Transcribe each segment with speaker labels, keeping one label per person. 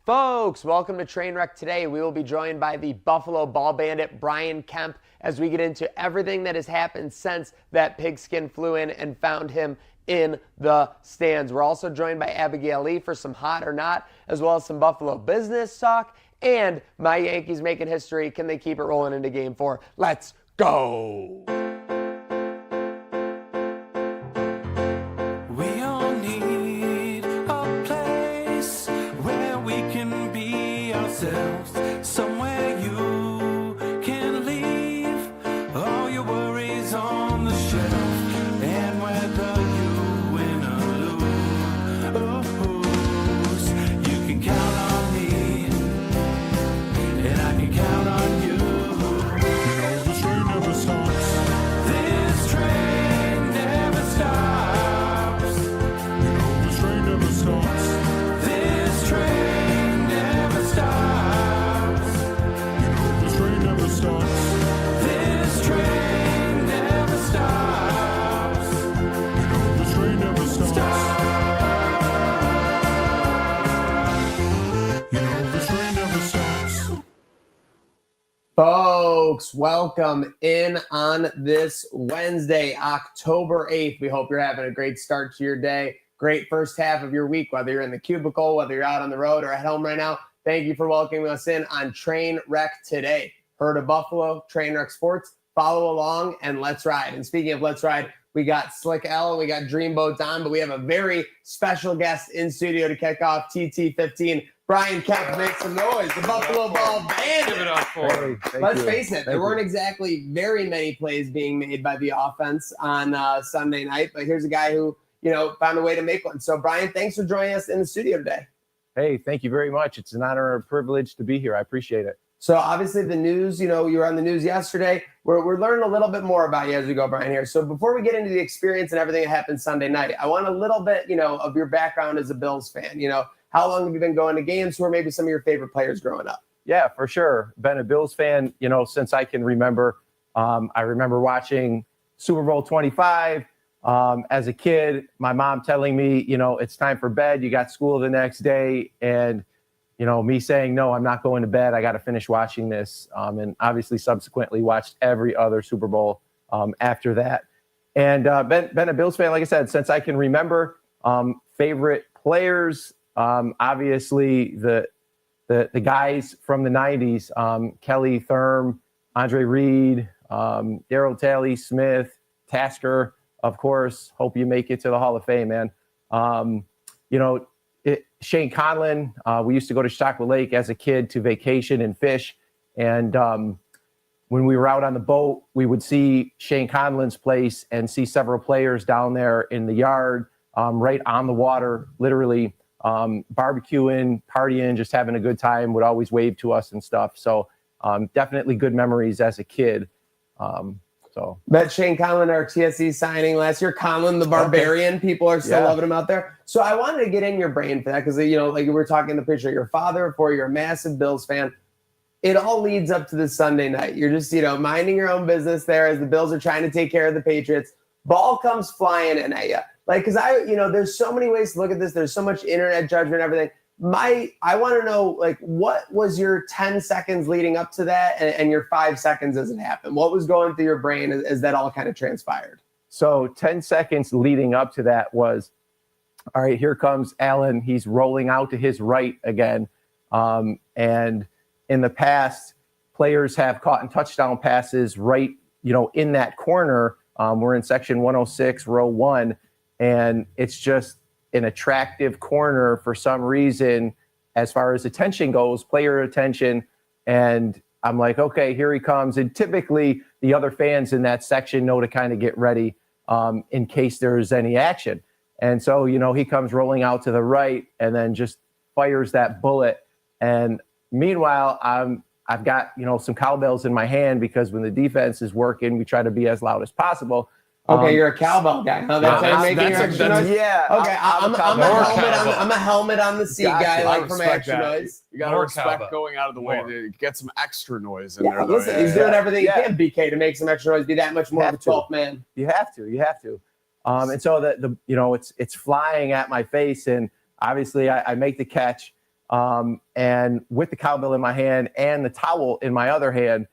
Speaker 1: Folks, welcome to Trainwreck. Today we will be joined by the Buffalo Ball Bandit, Brian Kemp, as we get into everything that has happened since that pigskin flew in and found him in the stands. We're also joined by Abigail Lee for some hot or not, as well as some Buffalo business talk, and my Yankees making history. Can they keep it rolling into Game 4? Let's go!
Speaker 2: Somewhere you can leave all your worries on the shelf, and whether you win or lose, you can count on me, and I can count on you. You know this train never stops. This train never stops. You know this train never stops. This train never stops. This train never stops. You know this train never stops. You know this train never stops.
Speaker 1: Folks, welcome in on this Wednesday, October 8th. We hope you're having a great start to your day. Great first half of your week, whether you're in the cubicle, whether you're out on the road or at home right now. Thank you for welcoming us in on Trainwreck today. Heard of Buffalo, Trainwreck Sports. Follow along and let's ride. And speaking of let's ride, we got Slick L and we got Dreamboat Don, but we have a very special guest in studio to kick off TT15. Brian Kemp, make some noise. The Buffalo Ball Bandit.
Speaker 3: Give it up for him.
Speaker 1: Let's face it, there weren't exactly very many plays being made by the offense on Sunday night, but here's a guy who, found a way to make one. So, Brian, thanks for joining us in the studio today.
Speaker 4: Hey, thank you very much. It's an honor and a privilege to be here. I appreciate it.
Speaker 1: So obviously the news, you were on the news yesterday. We're learning a little bit more about you as we go, Brian, here. So before we get into the experience and everything that happened Sunday night, I want a little bit, of your background as a Bills fan. How long have you been going to games? Who are maybe some of your favorite players growing up?
Speaker 4: Yeah, for sure. Been a Bills fan, since I can remember. I remember watching Super Bowl 25 as a kid. My mom telling me, it's time for bed. You got school the next day. And me saying, no, I'm not going to bed. I got to finish watching this. And obviously subsequently watched every other Super Bowl after that. And been a Bills fan, like I said, since I can remember. Favorite players, obviously the guys from the 90s, Kelly Thurm, Andre Reed, Darryl Talley, Smith, Tasker, of course. Hope you make it to the Hall of Fame, man. Shane Conlon, we used to go to Chocolate Lake as a kid to vacation and fish. And when we were out on the boat, we would see Shane Conlon's place and see several players down there in the yard, right on the water, literally barbecuing, partying, just having a good time, would always wave to us and stuff. So definitely good memories as a kid.
Speaker 1: Bet Shane Conlon, our TSE signing last year. Conlon, the Barbarian. Okay. People are still loving him out there. So I wanted to get in your brain for that because, like we were talking in the picture, your father, you're a massive Bills fan. It all leads up to this Sunday night. You're just, minding your own business there as the Bills are trying to take care of the Patriots. Ball comes flying in at you. Because there's so many ways to look at this. There's so much internet judgment and everything. I want to know, what was your 10 seconds leading up to that and your 5 seconds as it happened? What was going through your brain as that all kind of transpired?
Speaker 4: So 10 seconds leading up to that was, all right, here comes Allen. He's rolling out to his right again. And in the past, players have caught in touchdown passes right, in that corner. We're in section 106, row 1, and it's just an attractive corner for some reason as far as attention goes, player attention. And I'm like, okay, here he comes. And typically the other fans in that section know to kind of get ready in case there's any action. And so, he comes rolling out to the right and then just fires that bullet. And meanwhile, I've got, some cowbells in my hand because when the defense is working, we try to be as loud as possible.
Speaker 1: Okay, you're a cowbell guy. Huh? That's how you're making your extra noise?
Speaker 4: Yeah.
Speaker 1: Okay, I'm a helmet on the seat guy, like from extra noise.
Speaker 3: You got to respect going out of the way to get some extra noise in there.
Speaker 1: Listen, he's doing everything he can, BK, to make some extra noise, be that much more of a 12th man.
Speaker 4: You have to. And so it's flying at my face, and obviously I make the catch. and with the cowbell in my hand and the towel in my other hand.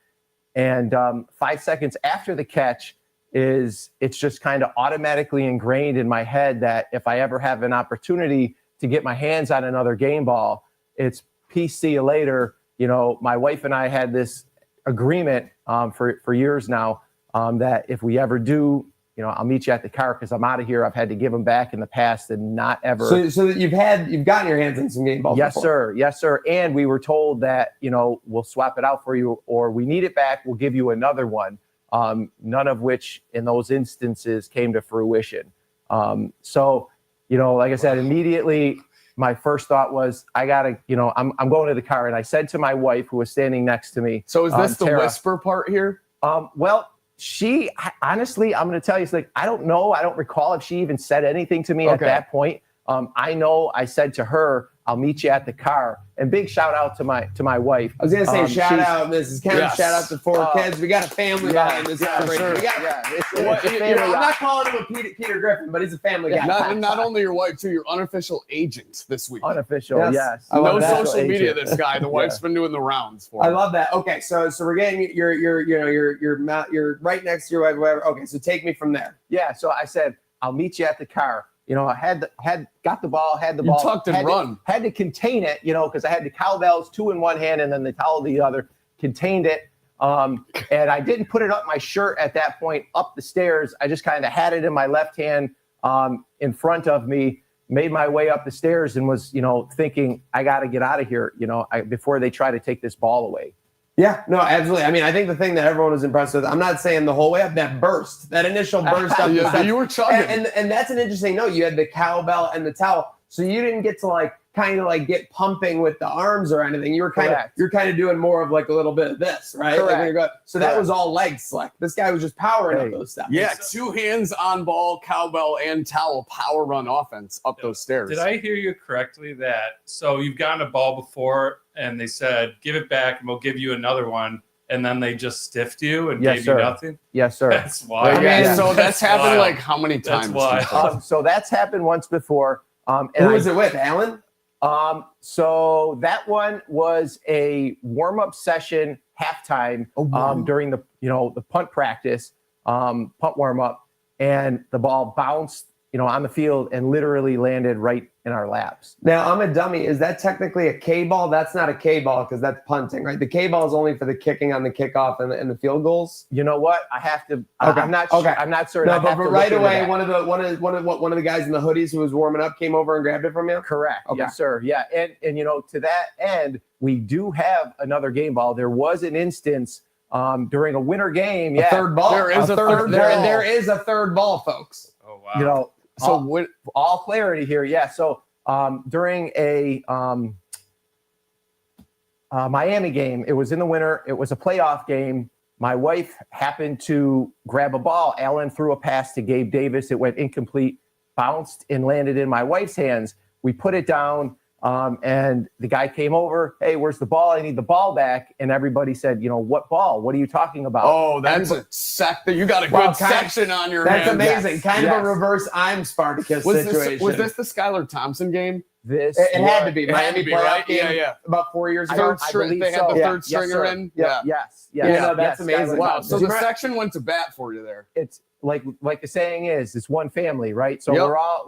Speaker 4: And 5 seconds after the catch, it's just kind of automatically ingrained in my head that if I ever have an opportunity to get my hands on another game ball, it's peace, see you later. You know, my wife and I had this agreement for years now that if we ever do, you know, I'll meet you at the car because I'm out of here. I've had to give them back in the past and not ever.
Speaker 1: So that you've gotten your hands on some game balls.
Speaker 4: Yes,
Speaker 1: before.
Speaker 4: sir. Yes, sir. And we were told that, you know, we'll swap it out for you, or we need it back, we'll give you another one. None of which in those instances came to fruition. So, you know, like I said, immediately my first thought was, I gotta, you know, I'm going to the car. And I said to my wife, who was standing next to me.
Speaker 3: So is this the
Speaker 4: Tara,
Speaker 3: whisper part here?
Speaker 4: Well, honestly, I'm going to tell you, it's like, I don't know. I don't recall if she even said anything to me at that point. I know I said to her, I'll meet you at the car. And big shout out to my wife.
Speaker 1: I was going to say, shout out, Mrs. Kemp.
Speaker 3: Yes.
Speaker 1: Shout out to 4 kids. We got a family behind this celebration.
Speaker 3: Sure.
Speaker 1: We got,
Speaker 4: It's
Speaker 1: I'm
Speaker 4: family.
Speaker 1: not calling him a Peter Griffin, but he's a family guy.
Speaker 3: Not only your wife, too, your unofficial agent this week.
Speaker 4: Unofficial,
Speaker 1: Yes.
Speaker 4: yes.
Speaker 1: I love
Speaker 3: No
Speaker 1: that.
Speaker 3: social media,
Speaker 4: Agent.
Speaker 3: this guy. The wife's been doing the rounds for
Speaker 1: I
Speaker 3: him.
Speaker 1: love that. Okay, so we're getting you're right next to your wife, whatever. Okay, so take me from there.
Speaker 4: Yeah, so I said, I'll meet you at the car. You know, I got the ball, had the
Speaker 3: You
Speaker 4: ball.
Speaker 3: tucked and run.
Speaker 4: Had to contain it, you know, because I had the cowbells, 2 in one hand and then the towel the other, contained it. And I didn't put it up my shirt at that point, up the stairs. I just kind of had it in my left hand in front of me, made my way up the stairs and was, you know, thinking, I got to get out of here, you know, before they try to take this ball away.
Speaker 1: Yeah, no, absolutely. I mean, I think the thing that everyone was impressed with, I'm not saying the whole way up, that initial burst up.
Speaker 3: Yeah, you were chugging.
Speaker 1: And that's an interesting note. You had the cowbell and the towel. So you didn't get to get pumping with the arms or anything. You were kind of doing more of like a little bit of this, right?
Speaker 4: Correct.
Speaker 1: So that was all leg slick. This guy was just powering up those steps.
Speaker 3: Yeah, 2 hands on ball, cowbell, and towel, power run offense up those stairs.
Speaker 5: Did I hear you correctly that so you've gotten a ball before and they said, give it back and we'll give you another one, and then they just stiffed you and gave you nothing?
Speaker 4: Yes, sir.
Speaker 5: That's wild.
Speaker 3: So that's happened like how many times?
Speaker 5: That's wild.
Speaker 4: So that's happened once before. And
Speaker 1: Who was it with, Alan?
Speaker 4: So that one was a warm-up session halftime during the punt practice, punt warm-up, and the ball bounced, you know, on the field and literally landed right in our laps. Now,
Speaker 1: I'm a dummy. Is that technically a K ball? That's not a K ball because that's punting, right? The K ball is only for the kicking on the kickoff and the field goals.
Speaker 4: You know what? I have to. Okay. I'm not. Okay. I'm not certain.
Speaker 1: No, but right away, one of the guys in the hoodies who was warming up came over and grabbed it from you.
Speaker 4: Correct. Okay. Yes, sir. Yeah, and you know, to that end, we do have another game ball. There was an instance during a winter game.
Speaker 1: A third ball.
Speaker 3: There is
Speaker 1: there is a third ball, folks.
Speaker 5: Oh wow.
Speaker 4: You know.
Speaker 3: So
Speaker 4: all clarity here. Yeah. So during a Miami game, it was in the winter. It was a playoff game. My wife happened to grab a ball. Allen threw a pass to Gabe Davis. It went incomplete, bounced and landed in my wife's hands. We put it down. And the guy came over, hey, where's the ball? I need the ball back. And everybody said, you know, what ball? What are you talking about?
Speaker 3: Oh, that's a you got a good section on your hands.
Speaker 1: That's amazing.
Speaker 4: Yes.
Speaker 1: Kind of a reverse I'm Spartacus situation.
Speaker 3: Was this the Skylar Thompson game?
Speaker 1: It had to be. Miami playoff
Speaker 3: right?
Speaker 1: game about 4 years ago.
Speaker 3: They had the third stringer in.
Speaker 1: Yes. No, that's amazing.
Speaker 3: Wow. So the section went to bat for you there.
Speaker 4: It's like the saying is, it's one family, right? So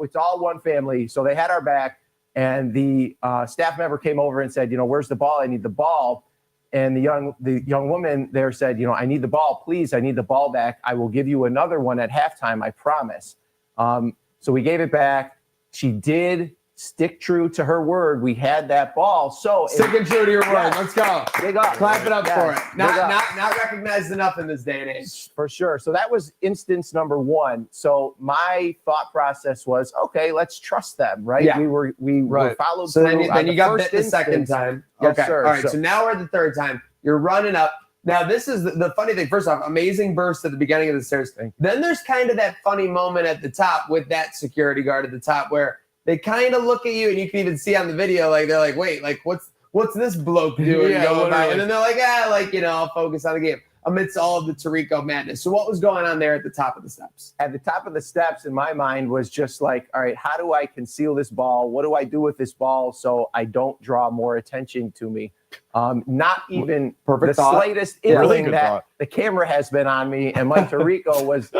Speaker 4: it's all one family. So they had our back. And the staff member came over and said, you know, where's the ball? I need the ball. And the young woman there said, you know, I need the ball, please. I need the ball back. I will give you another one at halftime, I promise. So we gave it back. She did stick true to her word. We had that ball. So
Speaker 1: sticking true to your word. Let's go.
Speaker 4: Big up.
Speaker 1: Clap it up for it. Not recognized enough in this day and age.
Speaker 4: For sure. So that was instance number 1. So my thought process was, okay, let's trust them, right?
Speaker 1: Yeah.
Speaker 4: We were followed
Speaker 1: so
Speaker 4: through.
Speaker 1: Then you got bit the second time.
Speaker 4: Yes,
Speaker 1: okay.
Speaker 4: sir.
Speaker 1: All right. So now we're at the third time. You're running up. Now, this is the funny thing. First off, amazing burst at the beginning of the stairs. Then there's kind of that funny moment at the top with that security guard at the top where they kind of look at you, and you can even see on the video, like they're like, wait, like what's this bloke doing? And then they're like, I'll focus on the game. amidst all of the Tirico madness. So what was going on there at the top of the steps?
Speaker 4: At the top of the steps in my mind was just like, all right, how do I conceal this ball? What do I do with this ball so I don't draw more attention to me? Not even
Speaker 1: Perfect
Speaker 4: the
Speaker 1: thought.
Speaker 4: slightest
Speaker 3: Really
Speaker 4: inkling
Speaker 3: good
Speaker 4: that
Speaker 3: thought.
Speaker 4: the camera has been on me, and Mike Tirico was,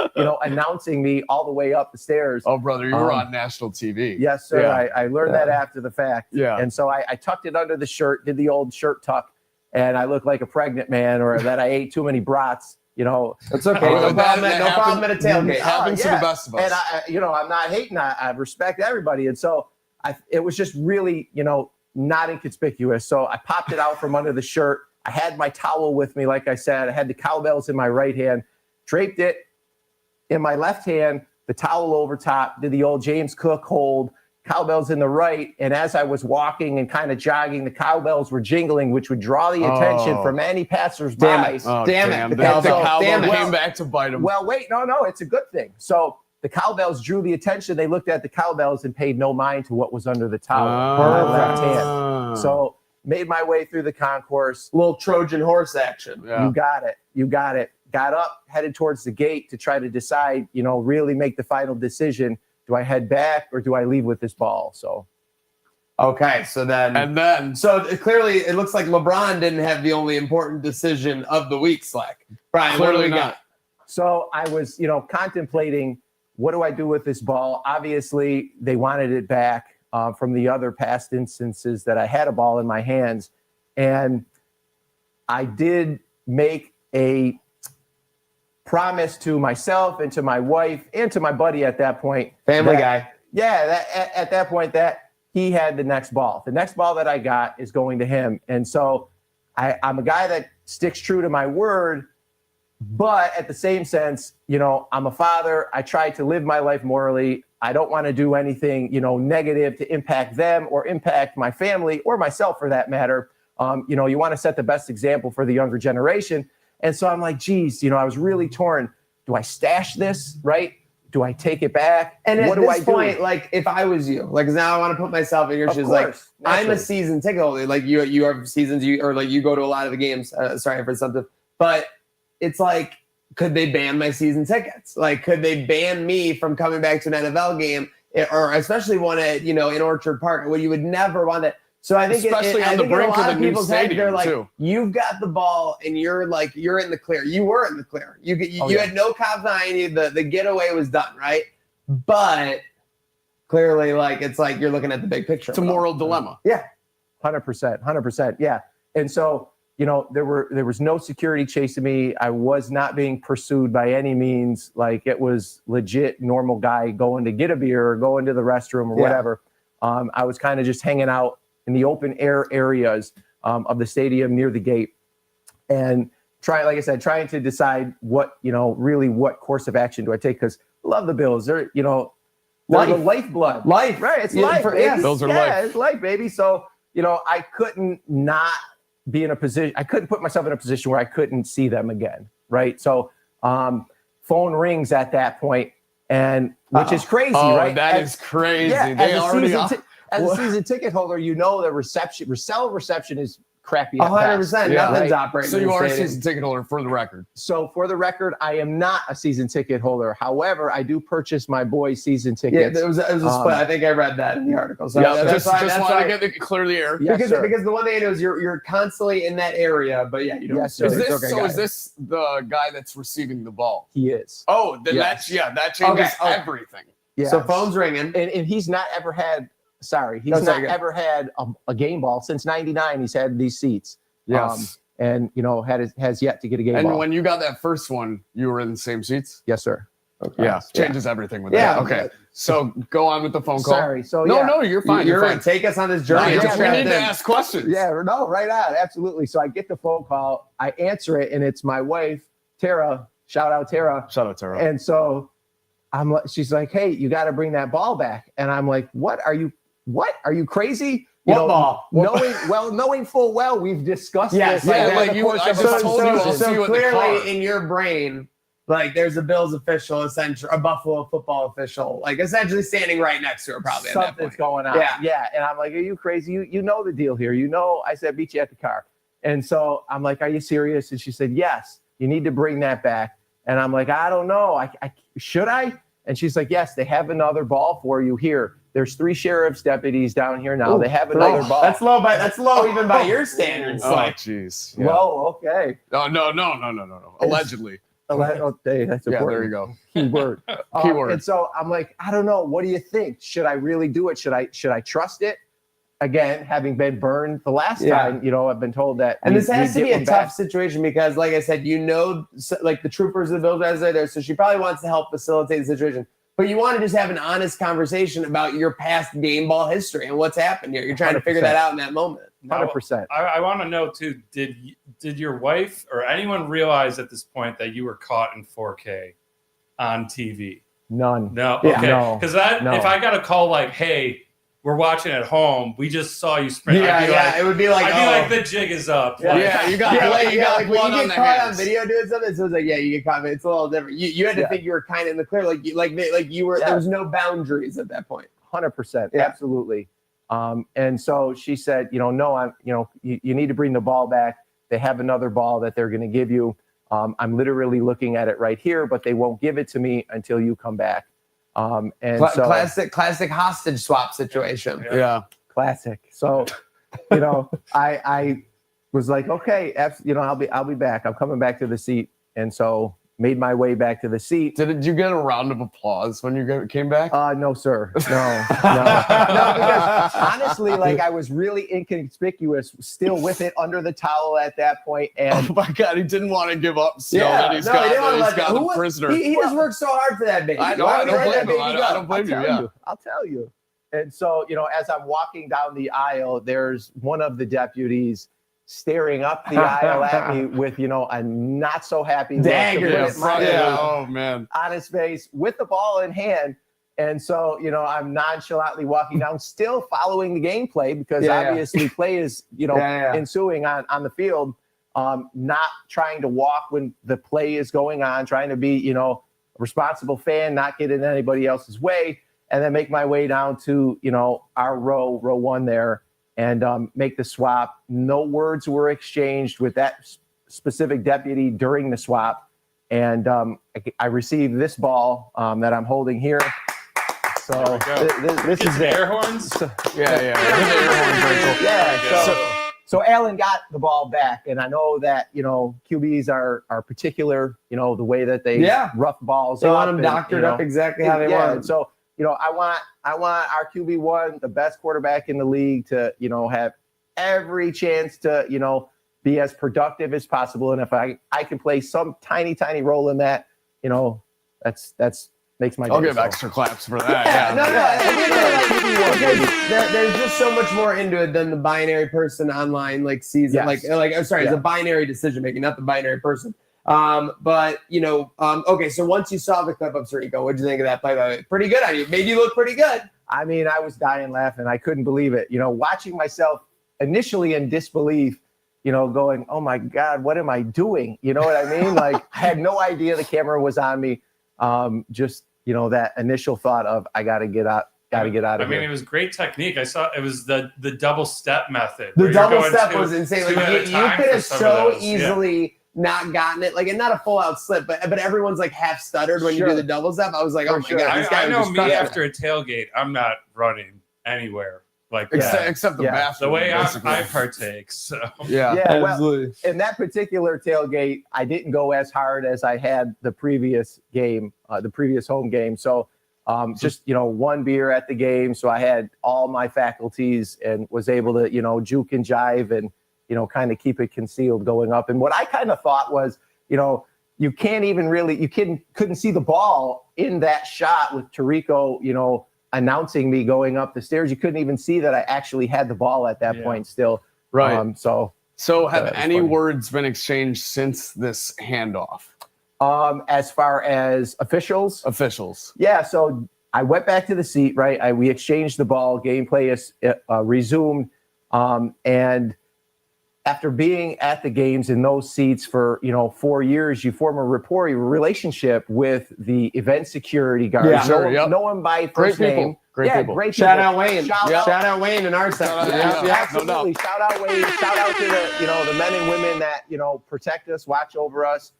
Speaker 4: announcing me all the way up the stairs.
Speaker 3: Oh, brother, you were on national TV.
Speaker 4: Yes, sir.
Speaker 3: Yeah.
Speaker 4: I learned that after the fact.
Speaker 3: Yeah.
Speaker 4: And so I tucked it under the shirt, did the old shirt tuck, and I looked like a pregnant man, or that I ate too many brats.
Speaker 1: That's okay.
Speaker 3: Oh,
Speaker 1: No problem at a tailgate.
Speaker 3: It happens to the best of us.
Speaker 4: And I'm not hating. I respect everybody. And so it was just really, not inconspicuous. So I popped it out from under the shirt. I had my towel with me, like I said. I had the cowbells in my right hand, draped it in my left hand, the towel over top, did the old James Cook hold, cowbells in the right. And as I was walking and kind of jogging, the cowbells were jingling, which would draw the attention from any passersby.
Speaker 1: Damn it.
Speaker 3: The
Speaker 1: Damn
Speaker 3: cowbell
Speaker 1: it.
Speaker 3: came back to bite him.
Speaker 4: Well, wait, no, it's a good thing. So the cowbells drew the attention. They looked at the cowbells and paid no mind to what was under the towel in my left hand. So made my way through the concourse.
Speaker 1: Little Trojan horse action.
Speaker 3: Yeah.
Speaker 4: You got it. Got up, headed towards the gate to try to decide, really make the final decision. Do I head back or do I leave with this ball? So.
Speaker 1: Okay, so then. So clearly it looks like LeBron didn't have the only important decision of the week, Slack. Brian, what do we got?
Speaker 4: So I was, contemplating, what do I do with this ball? Obviously, they wanted it back from the other past instances that I had a ball in my hands. And I did make a promise to myself and to my wife and to my buddy at that point.
Speaker 1: Family guy.
Speaker 4: Yeah, at that point that he had the next ball. The next ball that I got is going to him. And so I'm a guy that sticks true to my word. But at the same sense, I'm a father. I try to live my life morally. I don't want to do anything, negative to impact them or impact my family or myself for that matter. You want to set the best example for the younger generation. And so I'm like, geez, I was really torn. Do I stash this, right? Do I take it back?
Speaker 1: And
Speaker 4: what
Speaker 1: at
Speaker 4: do
Speaker 1: this
Speaker 4: I
Speaker 1: point,
Speaker 4: do?
Speaker 1: like if I was you, like 'cause now I want to put myself in your shoes. Like I'm a season ticket holder. Like you have seasons, you go to a lot of the games. Sorry for something, but it's like, could they ban my season tickets? Like, could they ban me from coming back to an NFL game, or especially one at in Orchard Park? Well, you would never want that. So I think
Speaker 3: especially on the brink of the new stadium,
Speaker 1: they're like,
Speaker 3: too.
Speaker 1: You've got the ball and you're in the clear. You were in the clear. You had no cops behind you. The getaway was done, right? But clearly, it's like you're looking at the big picture.
Speaker 3: It's a moral dilemma.
Speaker 1: Yeah,
Speaker 4: 100%. Yeah, and so there was no security chasing me. I was not being pursued by any means. Like it was legit normal guy going to get a beer or going to the restroom or whatever. I was kind of just hanging out in the open air areas of the stadium near the gate, and trying to decide what what course of action do I take, because I love the Bills. They're the lifeblood,
Speaker 1: life,
Speaker 4: right? It's life, baby.
Speaker 3: Bills are life.
Speaker 4: It's life, baby. So I couldn't not be in a position. I couldn't put myself in a position where I couldn't see them again, right? So phone rings at that point, and which is crazy, right?
Speaker 3: That is crazy.
Speaker 4: Yeah,
Speaker 3: They already
Speaker 4: as a season ticket holder, the reception is crappy.
Speaker 1: 100%.
Speaker 3: Yeah.
Speaker 1: Nothing's
Speaker 4: Right.
Speaker 1: operating.
Speaker 3: So
Speaker 1: in
Speaker 3: you
Speaker 1: the
Speaker 3: are a
Speaker 1: stadium.
Speaker 3: season ticket holder, for the record.
Speaker 4: So for the record, I am not a season ticket holder. However, I do purchase my boys' season
Speaker 1: Yeah,
Speaker 4: tickets.
Speaker 1: it was a split. I think I read that in the article. So
Speaker 3: Just want to get clear the air.
Speaker 4: Yes, sir.
Speaker 1: because the one thing I know is you're constantly in that area, but yeah, you don't.
Speaker 4: Yes, sir.
Speaker 3: Is this the guy that's receiving the ball?
Speaker 4: He is.
Speaker 3: Oh, then
Speaker 4: Yes.
Speaker 3: that changes
Speaker 1: Okay.
Speaker 3: everything.
Speaker 4: Yeah.
Speaker 1: So phone's ringing.
Speaker 4: and he's not ever had. Sorry, he's
Speaker 1: No,
Speaker 4: not
Speaker 1: sorry, go.
Speaker 4: ever had a game ball since '99. He's had these seats.
Speaker 3: Yes.
Speaker 4: And has yet to get a game
Speaker 3: And
Speaker 4: ball.
Speaker 3: when you got that first one, you were in the same seats?
Speaker 4: Yes, sir.
Speaker 1: Okay.
Speaker 3: Yeah. Changes everything with
Speaker 1: Yeah.
Speaker 3: that. Okay. So go on with the phone call.
Speaker 4: Sorry. So
Speaker 3: No, you're fine.
Speaker 1: You're
Speaker 3: You're
Speaker 1: fine.
Speaker 3: fine.
Speaker 1: Take us on this
Speaker 3: No,
Speaker 1: journey.
Speaker 3: we
Speaker 1: Just
Speaker 3: need
Speaker 1: strapped
Speaker 3: to
Speaker 1: in.
Speaker 3: ask questions.
Speaker 4: Yeah, no, right on. Absolutely. So I get the phone call, I answer it, and it's my wife, Tara. Shout out Tara.
Speaker 3: Shout out, Tara.
Speaker 4: And so she's like, "Hey, you got to bring that ball back." And I'm like, What? Are you crazy?
Speaker 1: What ball?
Speaker 4: Knowing full well we've discussed
Speaker 1: Yes,
Speaker 4: this.
Speaker 3: yeah,
Speaker 4: over
Speaker 3: like
Speaker 4: the
Speaker 3: you-
Speaker 4: course
Speaker 3: I
Speaker 4: of
Speaker 3: just
Speaker 4: a
Speaker 3: told you I'll
Speaker 4: season.
Speaker 3: see you
Speaker 1: So
Speaker 3: in the car.
Speaker 1: clearly in your brain, there's a Bills official, essentially a Buffalo football official, essentially standing right next to her, probably at that
Speaker 4: Something's
Speaker 1: point.
Speaker 4: going on.
Speaker 1: Yeah.
Speaker 4: And I'm like, "Are you crazy? You know the deal here. I said, meet you at the car." And so I'm like, "Are you serious?" And she said, "Yes." You need to bring that back. And I'm like, I don't know. Should I? And she's like, yes, they have another ball for you here. There's 3 sheriff's deputies down here now. They have another ball.
Speaker 1: That's low even by your standards.
Speaker 3: Oh, jeez. Yeah.
Speaker 4: Well, okay.
Speaker 3: No. Allegedly.
Speaker 4: Okay, that's important.
Speaker 3: Yeah, there you go.
Speaker 4: Keyword.
Speaker 3: Keyword.
Speaker 4: And so I'm like, I don't know. What do you think? Should I really do it? Should I trust it? Again, having been burned the last time, I've been told that.
Speaker 1: And this has to be a tough situation because, like I said, like the troopers of the bill guys are there, so she probably wants to help facilitate the situation. But you want to just have an honest conversation about your past game ball history and what's happened here. You're trying to figure that out in that moment.
Speaker 4: 100%.
Speaker 5: I want to know too. Did your wife or anyone realize at this point that you were caught in 4K on TV?
Speaker 4: None.
Speaker 5: No.
Speaker 4: Yeah,
Speaker 5: okay. Because if I got a call like, "Hey, we're watching at home. We just saw you sprint."
Speaker 1: It would be like,
Speaker 5: I'd be like, the jig is up.
Speaker 1: Yeah, you got
Speaker 3: when you get
Speaker 1: caught on video doing something. So it's like, you get caught. It's a little different. You had to think you were kind of in the clear, like you were. There was no boundaries at that point.
Speaker 4: 100%, absolutely. And so she said, no, you need to bring the ball back. They have another ball that they're going to give you. I'm literally looking at it right here, but they won't give it to me until you come back.
Speaker 1: Classic hostage swap situation.
Speaker 3: Yeah.
Speaker 4: Classic. So, I was like, okay, I'll be back. I'm coming back to the seat. And so made my way back to the seat.
Speaker 3: Did you get a round of applause when you came back?
Speaker 4: No, sir. No. Because honestly, I was really inconspicuous, still with it under the towel at that point. And
Speaker 3: oh my God, he didn't want to give up. He's got the prisoner.
Speaker 1: He just worked so hard for that baby.
Speaker 3: I know. I don't blame you.
Speaker 4: I'll tell you. And so, as I'm walking down the aisle, there's one of the deputies staring up the aisle at me with, a not so happy
Speaker 1: dagger
Speaker 3: oh man,
Speaker 4: on his face with the ball in hand. And so, I'm nonchalantly walking down, still following the gameplay because obviously play is, ensuing on the field. Not trying to walk when the play is going on, trying to be, a responsible fan, not get in anybody else's way, and then make my way down to, our row 1 there. And make the swap. No words were exchanged with that specific deputy during the swap. And I received this ball that I'm holding here. So this is the
Speaker 5: air horns.
Speaker 4: So Alan got the ball back, and I know that QBs are particular. The way that they rough balls.
Speaker 1: They want them doctored up exactly how they want them.
Speaker 4: So. I want our QB1, the best quarterback in the league, to, have every chance to, be as productive as possible. And if I can play some tiny role in that, that's makes my day.
Speaker 3: I'll give extra claps for that.
Speaker 1: There's just so much more into it than the binary person online sees it. It's a binary decision making, not the binary person. Okay, so once you saw the clip of Sirico, what'd you think of that play? Pretty good on you. Made you look pretty good.
Speaker 4: I mean, I was dying laughing. I couldn't believe it. Watching myself initially in disbelief, going, oh my God, what am I doing? You know what I mean? I had no idea the camera was on me. Just, that initial thought of, I got to get out. Got to get out of here.
Speaker 5: It was great technique. I saw it was the double step method.
Speaker 1: The double step was insane. You could have so easily not gotten it, and not a full out slip, but everyone's half stuttered when you do the double step. I was like, oh my God, this guy
Speaker 5: I know me after a tailgate, I'm not running anywhere
Speaker 3: except the bathroom.
Speaker 5: The way I partake. So
Speaker 3: absolutely.
Speaker 4: Well, in that particular tailgate, I didn't go as hard as I had the previous game, the previous home game. So just one beer at the game, so I had all my faculties and was able to juke and jive and kind of keep it concealed going up. And what I kind of thought was, you can't even really, couldn't see the ball in that shot with Tirico, announcing me going up the stairs. You couldn't even see that I actually had the ball at that point still.
Speaker 3: Right.
Speaker 4: So
Speaker 3: have any words been exchanged since this handoff?
Speaker 4: As far as officials? Yeah. So I went back to the seat, right? We exchanged the ball, gameplay is resumed. And after being at the games in those seats for 4 years, you form a rapport, a relationship with the event security guards.
Speaker 3: Yeah,
Speaker 4: know them by first name.
Speaker 3: Great people.
Speaker 4: Great
Speaker 1: Shout
Speaker 4: people.
Speaker 1: out Wayne. Shout out Wayne in our section.
Speaker 4: Absolutely. Shout out Wayne. Shout out to the men and women that protect us, watch over us.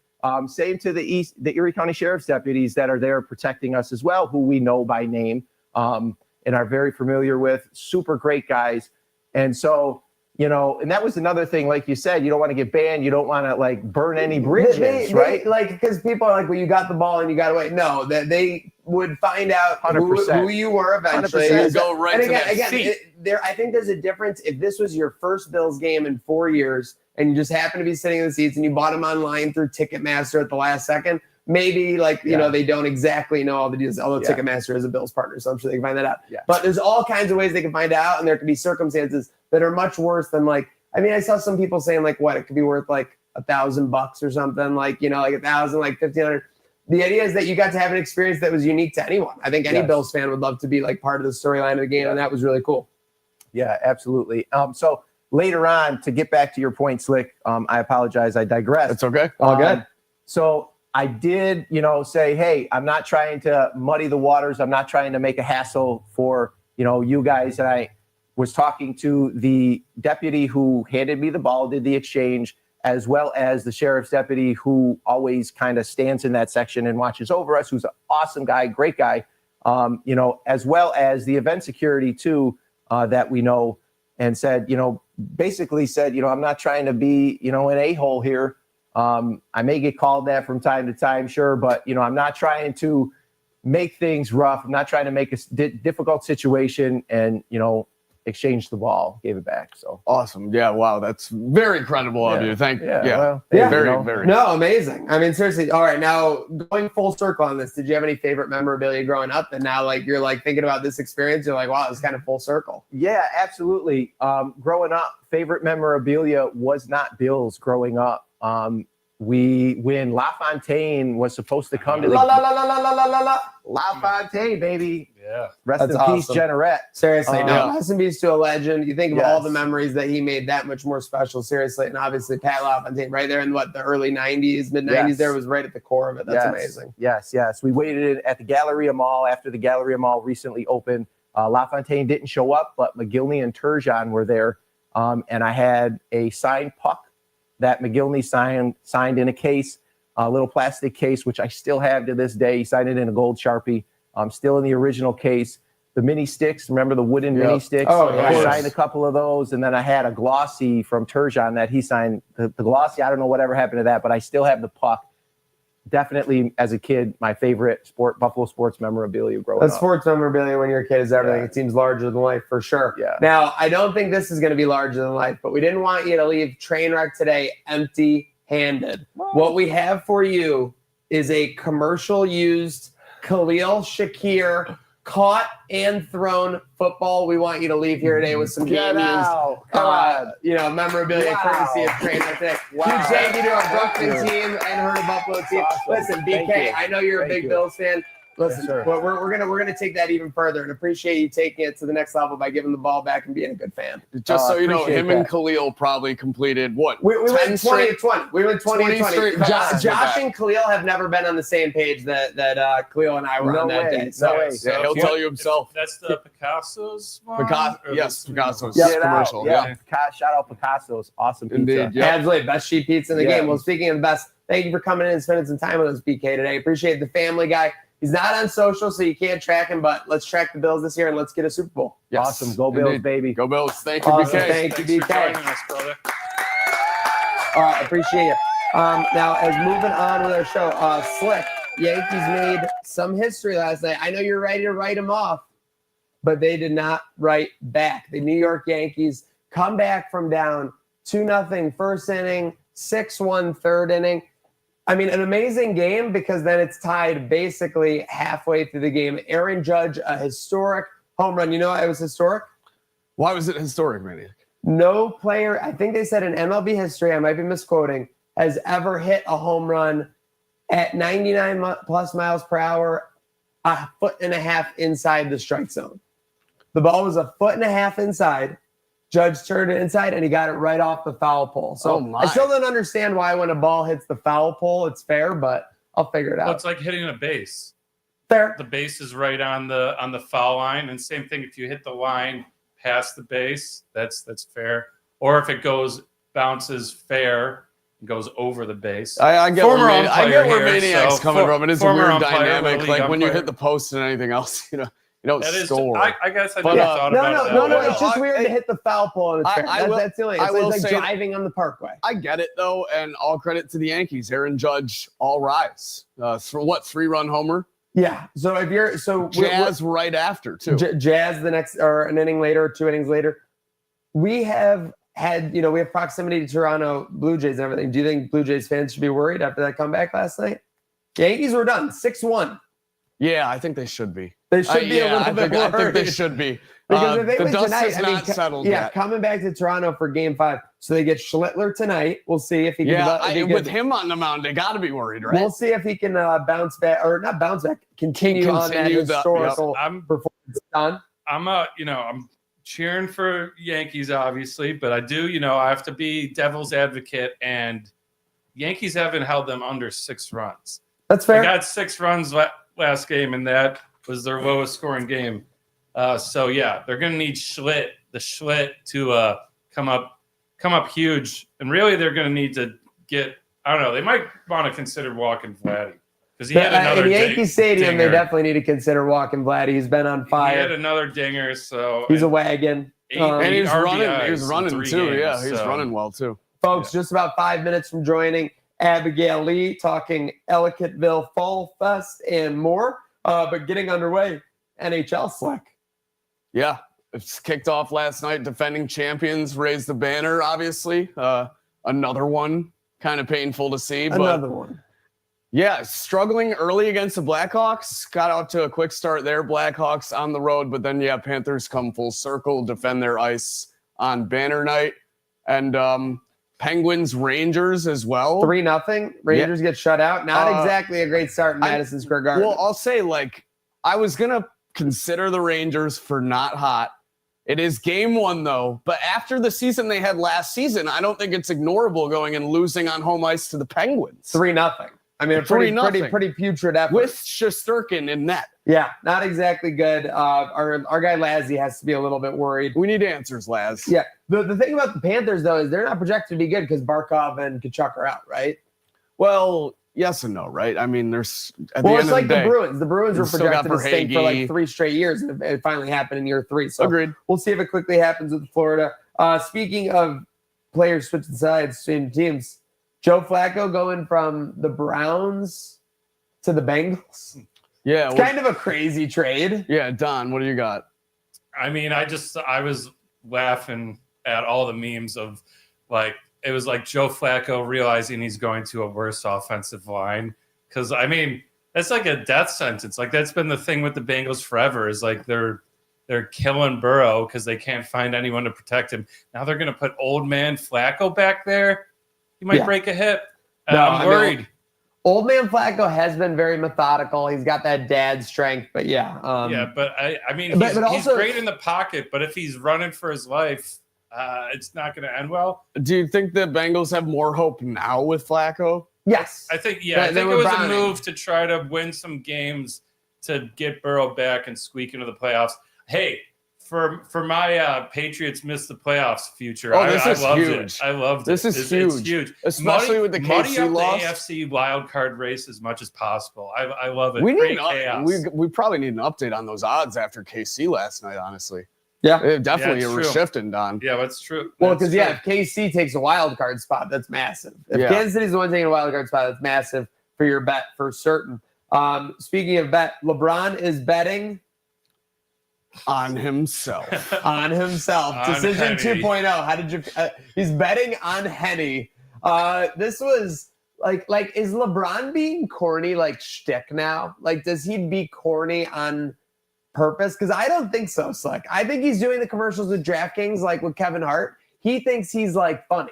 Speaker 4: Same to the Erie County Sheriff's deputies that are there protecting us as well, who we know by name and are very familiar with. Super great guys. And so, you know, and that was another thing, like you said, you don't want to get banned. You don't want to like burn any bridges, right?
Speaker 1: Like, because people are like, well, you got the ball and you got away. No, that they would find out who you were eventually.
Speaker 4: 100%.
Speaker 3: You go right to that seat.
Speaker 1: I think there's a difference. If this was your first Bills game in 4 years and you just happen to be sitting in the seats and you bought them online through Ticketmaster at the last second, maybe like, you know, they don't exactly know all the deals, although Ticketmaster is a Bills partner, so I'm sure they can find that out.
Speaker 4: Yeah.
Speaker 1: But there's all kinds of ways they can find out, and there could be circumstances that are much worse than like, I mean, I saw some people saying like, what, it could be worth like $1,000 or something, like, you know, like 1,000, like 1,500. The idea is that you got to have an experience that was unique to anyone. I think any Bills fan would love to be like part of the storyline of the game, and that was really cool.
Speaker 4: Yeah, absolutely. So later on, to get back to your point, Slick, I apologize, I digress.
Speaker 3: It's okay.
Speaker 1: All good.
Speaker 4: So I did, you know, say, hey, I'm not trying to muddy the waters. I'm not trying to make a hassle for, you know, you guys. And I was talking to the deputy who handed me the ball, did the exchange, as well as the sheriff's deputy who always kind of stands in that section and watches over us, who's an awesome guy, great guy, you know, as well as the event security too, that we know, and said, you know, basically said, you know, I'm not trying to be, you know, an a-hole here. I may get called that from time to time, sure, but, you know, I'm not trying to make things rough. I'm not trying to make a difficult situation, and, you know, exchange the ball, gave it back. So
Speaker 3: awesome. Yeah. Wow. That's very credible of you. Thank you. Yeah. Very.
Speaker 1: No, amazing. I mean, seriously. All right. Now going full circle on this, did you have any favorite memorabilia growing up? And now like, you're like thinking about this experience. You're like, wow, it's kind of full circle.
Speaker 4: Yeah, absolutely. Growing up, favorite memorabilia was not Bills growing up. When LaFontaine was supposed to come to the LaFontaine, baby.
Speaker 5: Yeah.
Speaker 4: Rest in peace, Generette.
Speaker 1: Seriously, no, rest in peace to a legend. You think of all the memories that he made that much more special, seriously. And obviously Pat LaFontaine right there in the early 90s, mid 90s there was right at the core of it. That's amazing.
Speaker 4: Yes. We waited at the Galleria Mall after the Galleria Mall recently opened. LaFontaine didn't show up, but McGillney and Turgeon were there. And I had a signed puck that McGillney signed in a case, a little plastic case, which I still have to this day. He signed it in a gold Sharpie. Still in the original case. The mini sticks, remember the wooden mini sticks?
Speaker 1: Oh, yeah.
Speaker 4: I signed a couple of those, and then I had a glossy from Turgeon that he signed. The glossy, I don't know whatever happened to that, but I still have the puck. Definitely, as a kid, my favorite Buffalo sports memorabilia growing up.
Speaker 1: Sports memorabilia when you're a kid is everything. It seems larger than life for sure.
Speaker 4: Yeah.
Speaker 1: Now, I don't think this is going to be larger than life, but we didn't want you to leave Trainwreck today empty-handed. What we have for you is a commercial used Khalil Shakir caught and thrown football. We want you to leave here today with some game you know, memorabilia courtesy of Trainwreck today. Huge thank you to our Brooklyn team and her Buffalo team.
Speaker 4: Awesome.
Speaker 1: Listen, BK, I know you're a big Bills fan. Listen,
Speaker 4: Yes,
Speaker 1: we're gonna take that even further and appreciate you taking it to the next level by giving the ball back and being a good fan.
Speaker 3: Just so you know,
Speaker 4: appreciate
Speaker 3: him and Khalil probably completed what?
Speaker 1: We went 20
Speaker 3: straight-
Speaker 1: 20. We went 20
Speaker 3: 20
Speaker 1: 20.
Speaker 3: straight passes
Speaker 1: Josh
Speaker 3: with
Speaker 1: and Khalil have never been on the same page that Khalil and I were on that day.
Speaker 4: No way.
Speaker 3: Yeah, he'll tell you himself.
Speaker 5: That's the Picasso's one?
Speaker 3: Yes, Picasso's
Speaker 1: Yep.
Speaker 3: commercial.
Speaker 4: Yeah. Shout out Picasso's. Awesome pizza.
Speaker 3: Indeed. Yeah.
Speaker 1: Absolutely. Best sheet pizza in the
Speaker 4: Yeah.
Speaker 1: game. Well, speaking of the best, thank you for coming in and spending some time with us, BK, today. Appreciate the family guy. He's not on social, so you can't track him, but let's track the Bills this year and let's get a Super Bowl.
Speaker 3: Yes.
Speaker 4: Awesome. Go Bills,
Speaker 3: Indeed.
Speaker 4: baby.
Speaker 3: Go Bills. Thank you,
Speaker 1: Awesome.
Speaker 3: BK.
Speaker 1: Thank you,
Speaker 5: Thanks for
Speaker 1: BK.
Speaker 5: joining us, brother.
Speaker 1: All right, appreciate you. Now, as moving on with our show, Slick, Yankees made some history last night. I know you're ready to write them off, but they did not write back. The New York Yankees come back from down 2-0 first inning, 6-1 third inning. I mean, an amazing game because then it's tied basically halfway through the game. Aaron Judge, a historic home run. You know, it was historic.
Speaker 3: Why was it historic, Manny?
Speaker 1: No player, I think they said in MLB history, I might be misquoting, has ever hit a home run at 99 plus miles per hour, 1.5 feet inside the strike zone. The ball was 1.5 feet inside. Judge turned it inside, and he got it right off the foul pole. So I still don't understand why when a ball hits the foul pole, it's fair, but I'll figure it out.
Speaker 5: Well, it's like hitting a base.
Speaker 1: Fair.
Speaker 5: The base is right on the foul line, and same thing if you hit the line past the base, that's fair. Or if it bounces fair, goes over the base.
Speaker 3: I get
Speaker 5: Former
Speaker 3: where, I get where
Speaker 5: umpire here,
Speaker 3: Maniac's
Speaker 5: so
Speaker 3: coming from. It is a
Speaker 5: former
Speaker 3: weird
Speaker 5: umpire,
Speaker 3: dynamic.
Speaker 5: league
Speaker 3: Like when you
Speaker 5: umpire.
Speaker 3: hit the post and anything else, you don't
Speaker 5: That is,
Speaker 3: score.
Speaker 5: I guess I
Speaker 3: But,
Speaker 5: never thought about it that
Speaker 1: No,
Speaker 5: way.
Speaker 1: it's just weird to hit the foul pole. And it's fair.
Speaker 3: I will-
Speaker 1: That's the only.
Speaker 3: I
Speaker 1: It's
Speaker 3: will
Speaker 1: like
Speaker 3: say-
Speaker 1: driving on the parkway.
Speaker 3: I get it though, and all credit to the Yankees. Aaron Judge, all rise. For what, 3-run homer?
Speaker 1: Yeah. So if you're
Speaker 3: Jazz right after too.
Speaker 1: Jazz the next or an inning later, 2 innings later, we have proximity to Toronto Blue Jays and everything. Do you think Blue Jays fans should be worried after that comeback last night? Yankees were done 6-1.
Speaker 3: Yeah, I think they should be.
Speaker 1: They should be a little bit
Speaker 3: I think they
Speaker 1: worried.
Speaker 3: should be.
Speaker 1: Because if they
Speaker 3: the
Speaker 1: win
Speaker 3: dust
Speaker 1: tonight,
Speaker 3: has not settled yet.
Speaker 1: coming back to Toronto for Game 5, so they get Schlittler tonight. We'll see if he can.
Speaker 3: With him on the mound, they got to be worried, right?
Speaker 1: We'll see if he can bounce back or not bounce back. Continue on that historical performance. Done.
Speaker 5: I'm cheering for Yankees, obviously, but I do, I have to be devil's advocate, and Yankees haven't held them under 6 runs.
Speaker 1: That's fair.
Speaker 5: They got 6 runs last game, and that was their lowest scoring game. So yeah, they're going to need the Schlitt to come up huge, and really they're going to need to get. I don't know. They might want to consider walking Vladdy because he had another
Speaker 1: in Yankee Stadium.
Speaker 5: dinger.
Speaker 1: They definitely need to consider walking Vladdy. He's been on fire.
Speaker 5: He had another dinger, so
Speaker 1: he's a wagon.
Speaker 3: And he's running. He's
Speaker 5: RBIs
Speaker 3: running
Speaker 5: in 3
Speaker 3: too.
Speaker 5: games,
Speaker 3: Yeah, he's
Speaker 5: so.
Speaker 3: running well too.
Speaker 1: Folks, just about 5 minutes from joining Abigail Lee, talking Ellicottville Fall Fest and more. But getting underway, NHL Slick.
Speaker 3: Yeah, it's kicked off last night. Defending champions raised the banner, obviously. Another one, kind of painful to see.
Speaker 1: Another one.
Speaker 3: Yeah, struggling early against the Blackhawks. Got out to a quick start there. Blackhawks on the road, but then, Panthers come full circle, defend their ice on banner night. And Penguins, Rangers as well.
Speaker 1: 3-0. Rangers get shut out. Not exactly a great start in Madison Square Garden.
Speaker 3: Well, I'll say, I was going to consider the Rangers for not hot. It is game 1, though. But after the season they had last season, I don't think it's ignorable going and losing on home ice to the Penguins.
Speaker 1: 3-0. I mean, a pretty putrid effort.
Speaker 3: With Shesterkin in net.
Speaker 1: Yeah, not exactly good. Our guy Lazzy has to be a little bit worried.
Speaker 3: We need answers, Laz.
Speaker 1: Yeah. The thing about the Panthers, though, is they're not projected to be good because Barkov and Kachuk are out, right?
Speaker 3: Well, yes and no, right? I mean, there's at
Speaker 1: Well,
Speaker 3: the
Speaker 1: it's
Speaker 3: end
Speaker 1: like
Speaker 3: of the day,
Speaker 1: the Bruins. The Bruins were
Speaker 3: still got
Speaker 1: projected to stink for
Speaker 3: Verhaeghe.
Speaker 1: 3 straight years, and it finally happened in year 3. So
Speaker 3: Agreed.
Speaker 1: We'll see if it quickly happens with Florida. Speaking of players switching sides between teams, Joe Flacco going from the Browns to the Bengals.
Speaker 3: Yeah,
Speaker 1: It's kind of a crazy trade.
Speaker 3: yeah. Don, what do you got?
Speaker 5: I mean, I was laughing at all the memes of it was like Joe Flacco realizing he's going to a worse offensive line. Because, I mean, that's like a death sentence. That's been the thing with the Bengals forever is they're killing Burrow because they can't find anyone to protect him. Now they're going to put old man Flacco back there. He might break a hip. I'm worried.
Speaker 1: Old man Flacco has been very methodical. He's got that dad strength, but yeah.
Speaker 5: But I mean, he's
Speaker 1: also,
Speaker 5: great in the pocket, but if he's running for his life, it's not going to end well.
Speaker 3: Do you think the Bengals have more hope now with Flacco?
Speaker 1: Yes.
Speaker 5: I think it was a move to try to win some games to get Burrow back and squeak into the playoffs. Hey, for my Patriots missed the playoffs future, I loved it. I loved
Speaker 3: this
Speaker 5: it.
Speaker 3: Is huge.
Speaker 5: It's huge.
Speaker 3: Especially with the KC loss.
Speaker 5: The AFC wild card race as much as possible. I love it.
Speaker 3: We
Speaker 5: Great
Speaker 3: need
Speaker 5: chaos.
Speaker 3: we probably need an update on those odds after KC last night, honestly.
Speaker 1: Yeah.
Speaker 3: Definitely
Speaker 5: Yeah,
Speaker 3: a
Speaker 5: it's true.
Speaker 3: shifting, Don.
Speaker 5: Yeah, that's true.
Speaker 1: Well, because if KC takes a wild card spot, that's massive. If Kansas City's the one taking a wild card spot, that's massive for your bet for certain. Speaking of bet, LeBron is betting
Speaker 3: on himself.
Speaker 1: On himself.
Speaker 5: On
Speaker 1: Decision
Speaker 5: Henny.
Speaker 1: 2.0. How did you? He's betting on Henny. This was is LeBron being corny shtick now? Does he be corny on purpose? Because I don't think so, Slick. I think he's doing the commercials with DraftKings, with Kevin Hart. He thinks he's funny.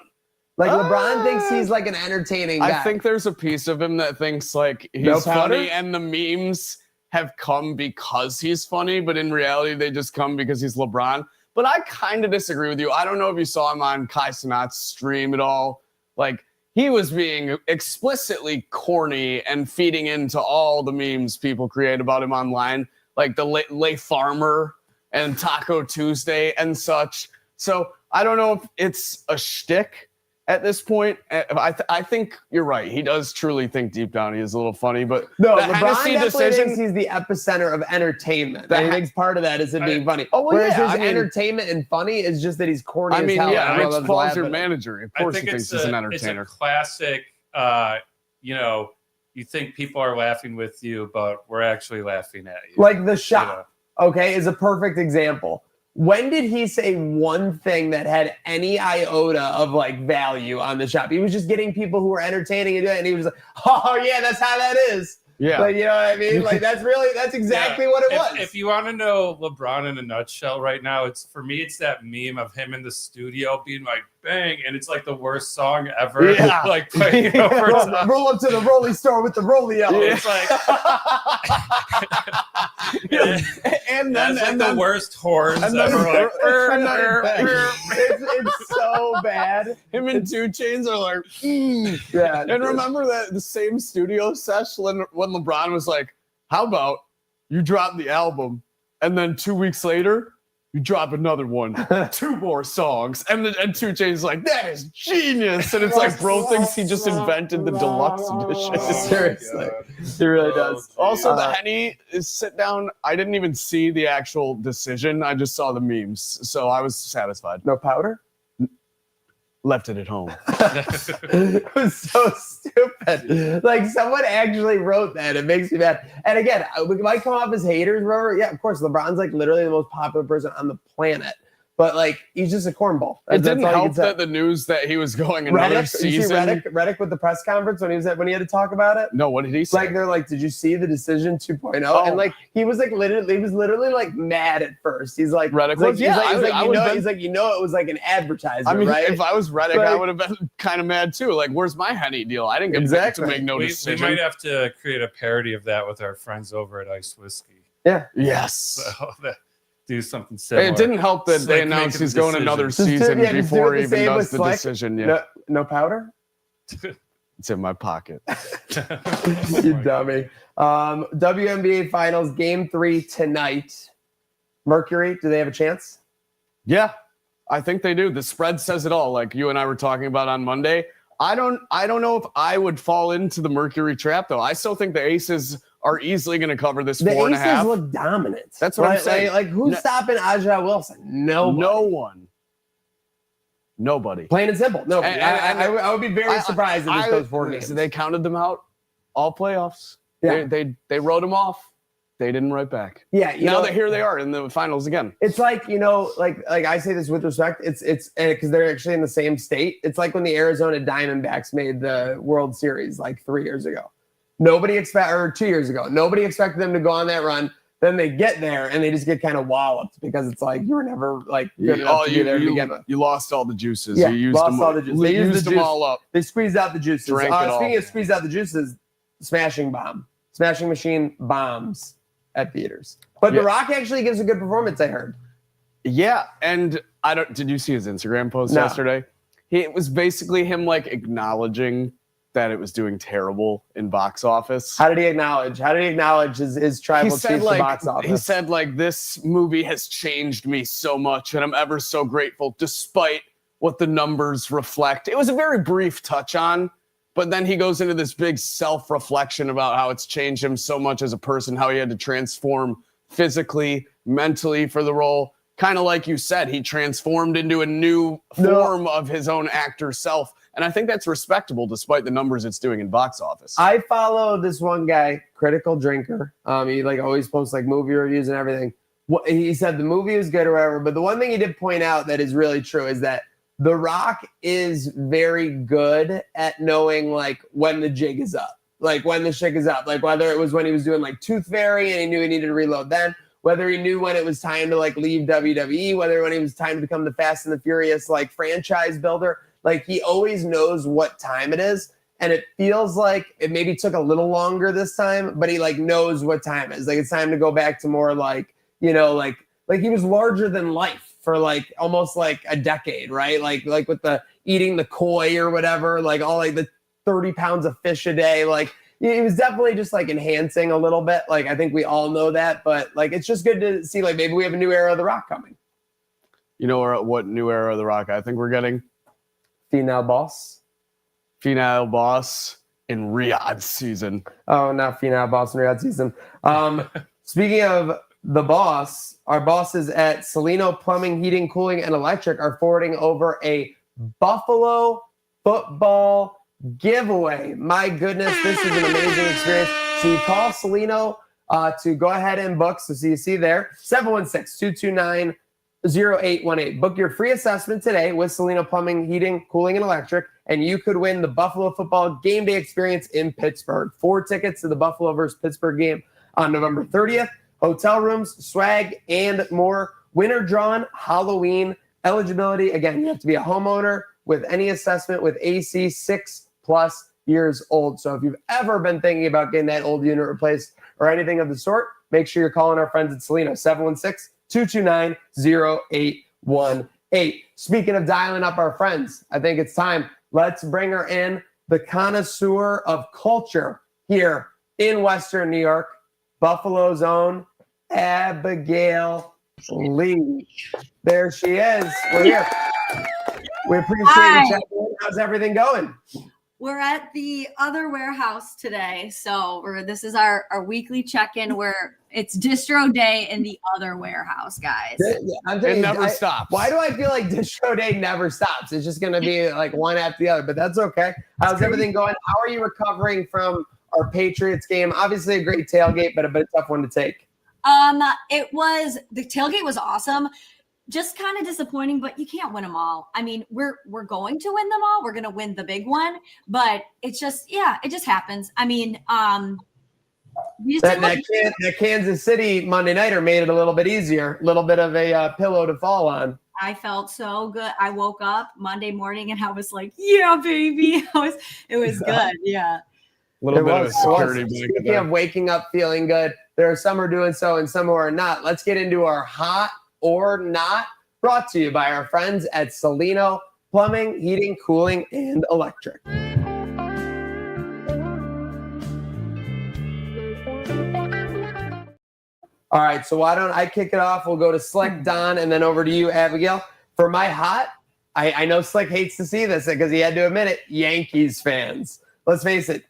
Speaker 1: LeBron thinks he's an entertaining guy.
Speaker 3: I think there's a piece of him that thinks he's
Speaker 1: No powder?
Speaker 3: funny, and the memes have come because he's funny, but in reality, they just come because he's LeBron. But I kind of disagree with you. I don't know if you saw him on Kai Cenat's stream at all. He was being explicitly corny and feeding into all the memes people create about him online, the Lay Farmer and Taco Tuesday and such. So I don't know if it's a shtick at this point. I think you're right. He does truly think deep down he is a little funny, but
Speaker 1: No,
Speaker 3: the
Speaker 1: LeBron
Speaker 3: Hennessy
Speaker 1: definitely
Speaker 3: decision.
Speaker 1: thinks he's the epicenter of entertainment.
Speaker 3: The
Speaker 1: And he
Speaker 3: Hen-
Speaker 1: thinks part of that is it being funny.
Speaker 3: Oh, well,
Speaker 1: Whereas
Speaker 3: yeah,
Speaker 1: his
Speaker 3: I mean-
Speaker 1: entertainment and funny is just that he's corny
Speaker 3: I mean,
Speaker 1: as hell.
Speaker 3: yeah,
Speaker 1: and
Speaker 3: Rich
Speaker 1: everyone's
Speaker 3: Paul's your
Speaker 1: laughing.
Speaker 3: manager. Of
Speaker 5: I
Speaker 3: course, he
Speaker 5: think
Speaker 3: thinks he's an entertainer.
Speaker 5: It's a classic. You know, you think people are laughing with you, but we're actually laughing at you.
Speaker 1: Like the shot, okay, is a perfect example. When did he say one thing that had any iota of like value on the shop? He was just getting people who were entertaining and he was like, "Oh yeah, that's how that is."
Speaker 3: Yeah,
Speaker 1: Like, you know what I mean? Like that's exactly what it was.
Speaker 5: If you want to know LeBron in a nutshell right now, it's for me, it's that meme of him in the studio being like, "Bang," and it's like the worst song ever.
Speaker 3: Yeah.
Speaker 5: Like playing over top.
Speaker 1: roll up to the rolly store with the rolly out.
Speaker 5: It's like,
Speaker 3: and
Speaker 5: that's like
Speaker 3: then
Speaker 5: the worst horns
Speaker 3: and then-
Speaker 5: ever. Like,
Speaker 1: It's so bad.
Speaker 3: him and 2 Chainz are like,
Speaker 1: Yeah.
Speaker 3: And remember that the same studio session when LeBron was like, "How about you drop the album, and then 2 weeks later you drop another one, 2 more songs," and 2 Chainz like, "That is genius," and it's like, bro thinks he just invented the deluxe edition.
Speaker 1: Seriously. He really does.
Speaker 3: Also, the Henny is sit down. I didn't even see the actual decision. I just saw the memes, so I was satisfied.
Speaker 1: No powder?
Speaker 3: Left it at home.
Speaker 1: It was so stupid. Like someone actually wrote that. It makes me mad. And again, we might come off as haters, Robert. Yeah, of course. LeBron's like literally the most popular person on the planet. But like he's just a cornball.
Speaker 3: It didn't
Speaker 1: all you
Speaker 3: help
Speaker 1: can say.
Speaker 3: that the news that he was going another
Speaker 1: You see
Speaker 3: season.
Speaker 1: Reddick with the press conference when he had to talk about it.
Speaker 3: No, what did he say?
Speaker 1: Like they're like, "Did you see the decision 2.0?"
Speaker 3: Oh.
Speaker 1: And like he was literally like mad at first. He's like,
Speaker 3: Reddick
Speaker 1: he's like,
Speaker 3: was- yeah,
Speaker 1: he's like,
Speaker 3: I
Speaker 1: you
Speaker 3: would
Speaker 1: know,
Speaker 3: been-
Speaker 1: he's like, you know, it was like an advertisement,
Speaker 3: I mean,
Speaker 1: right?
Speaker 3: if I was Reddick, I
Speaker 1: Like-
Speaker 3: would have been kind of mad too. Like, where's my Henny deal? I didn't get
Speaker 1: Exactly.
Speaker 3: to make no
Speaker 5: we
Speaker 3: decision.
Speaker 5: might have to create a parody of that with our friends over at Ice Whiskey.
Speaker 1: Yeah.
Speaker 3: Yes.
Speaker 5: So do something similar.
Speaker 3: It didn't help that they
Speaker 5: Slick
Speaker 3: announced
Speaker 5: making
Speaker 3: he's going
Speaker 5: decisions.
Speaker 3: another
Speaker 1: Just do-
Speaker 3: season
Speaker 1: yeah, just do
Speaker 3: before
Speaker 1: it
Speaker 3: he
Speaker 1: the
Speaker 3: even
Speaker 1: same
Speaker 3: does
Speaker 1: with
Speaker 3: the
Speaker 1: Slick.
Speaker 3: decision. Yeah,
Speaker 1: No powder?
Speaker 3: it's in my pocket.
Speaker 1: You dummy. WNBA Finals Game 3 tonight. Mercury, do they have a chance?
Speaker 3: Yeah, I think they do. The spread says it all. Like you and I were talking about on Monday. I don't know if I would fall into the Mercury trap though. I still think the Aces are easily going to cover this
Speaker 1: The
Speaker 3: 4.5.
Speaker 1: Aces look dominant.
Speaker 3: That's what I'm saying.
Speaker 1: Like who's
Speaker 3: No-
Speaker 1: stopping Aja Wilson? Nobody.
Speaker 3: No one. Nobody.
Speaker 1: Plain and simple. No,
Speaker 3: And-
Speaker 1: I would be very surprised if this goes 4
Speaker 3: They
Speaker 1: games.
Speaker 3: counted them out all playoffs.
Speaker 1: Yeah.
Speaker 3: They wrote them off. They didn't write back.
Speaker 1: Yeah, you
Speaker 3: Now
Speaker 1: know,
Speaker 3: that here they are in the finals again.
Speaker 1: it's like, you know, like I say this with respect. It's because they're actually in the same state. It's like when the Arizona Diamondbacks made the World Series like 3 years ago. Or 2 years ago. Nobody expected them to go on that run. Then they get there and they just get kind of walloped because it's like you were never like good enough to be there to begin with.
Speaker 3: You lost all the juices.
Speaker 1: Yeah,
Speaker 3: you used
Speaker 1: lost
Speaker 3: them
Speaker 1: all the juices. They used the
Speaker 3: them
Speaker 1: juice.
Speaker 3: all up.
Speaker 1: They squeezed out the juices.
Speaker 3: Drank it all.
Speaker 1: Speaking of squeezed out the juices, smashing machine bombs at theaters. But
Speaker 3: Yeah.
Speaker 1: The Rock actually gives a good performance, I heard.
Speaker 3: Yeah, and did you see his Instagram post
Speaker 1: No.
Speaker 3: yesterday? It was basically him like acknowledging that it was doing terrible in box office.
Speaker 1: How did he acknowledge his tribal chiefs to box office?
Speaker 3: He said like this movie has changed me so much and I'm ever so grateful despite what the numbers reflect. It was a very brief touch on, but then he goes into this big self-reflection about how it's changed him so much as a person, how he had to transform physically, mentally for the role. Kind of like you said, he transformed into a new form of his own actor self. And I think that's respectable despite the numbers it's doing in box office.
Speaker 1: I follow this one guy, Critical Drinker. He like always posts like movie reviews and everything. He said the movie was good or whatever, but the one thing he did point out that is really true is that The Rock is very good at knowing like when the jig is up, like when the shit is up, like whether it was when he was doing like Tooth Fairy and he knew he needed to reload then, whether he knew when it was time to like leave WWE, whether when it was time to become the Fast and the Furious like franchise builder. Like he always knows what time it is. And it feels like it maybe took a little longer this time, but he like knows what time it is. Like it's time to go back to more like, you know, like he was larger than life for like almost like a decade, right? Like with the eating the koi or whatever, like all like the 30 pounds of fish a day. Like it was definitely just like enhancing a little bit. Like I think we all know that, but like it's just good to see like maybe we have a new era of The Rock coming.
Speaker 3: You know what new era of The Rock I think we're getting?
Speaker 1: Final boss.
Speaker 3: Final boss in Riyadh season.
Speaker 1: Oh, not final boss in Riyadh season. Speaking of the boss, our bosses at Salino Plumbing, Heating, Cooling, and Electric are forwarding over a Buffalo football giveaway. My goodness, this is an amazing experience. So you call Salino to go ahead and book. So you see there, 716-229-0818. Book your free assessment today with Salino Plumbing, Heating, Cooling, and Electric, and you could win the Buffalo football game day experience in Pittsburgh. 4 tickets to the Buffalo versus Pittsburgh game on November 30th. Hotel rooms, swag, and more. Winner drawn Halloween. Eligibility, again, you have to be a homeowner with any assessment with AC 6+ years old. So if you've ever been thinking about getting that old unit replaced or anything of the sort, make sure you're calling our friends at Salino, 716-229-0818. Speaking of dialing up our friends, I think it's time. Let's bring her in, the connoisseur of culture here in Western New York, Buffalo's own Abigail Lee. There she is. We're here. We appreciate you checking in. How's everything going?
Speaker 6: We're at the other warehouse today. So this is our weekly check-in where it's distro day in the other warehouse, guys.
Speaker 3: It never stops.
Speaker 1: Why do I feel like distro day never stops? It's just going to be like one after the other, but that's okay. How's everything going? How are you recovering from our Patriots game? Obviously a great tailgate, but a tough one to take.
Speaker 6: The tailgate was awesome. Just kind of disappointing, but you can't win them all. I mean, we're going to win them all. We're going to win the big one, but it's just, it just happens. I mean,
Speaker 1: that Kansas City Monday nighter made it a little bit easier, a little bit of a pillow to fall on.
Speaker 6: I felt so good. I woke up Monday morning and I was like, yeah, baby. It was good. Yeah.
Speaker 3: A little bit of a security blanket.
Speaker 1: Speaking of waking up feeling good, there are some who are doing so and some who are not. Let's get into our hot or not, brought to you by our friends at Salino Plumbing, Heating, Cooling, and Electric. All right, so why don't I kick it off? We'll go to Slick, Don, and then over to you, Abigail. For my hot, I know Slick hates to see this because he had to admit it, Yankees fans. Let's face it,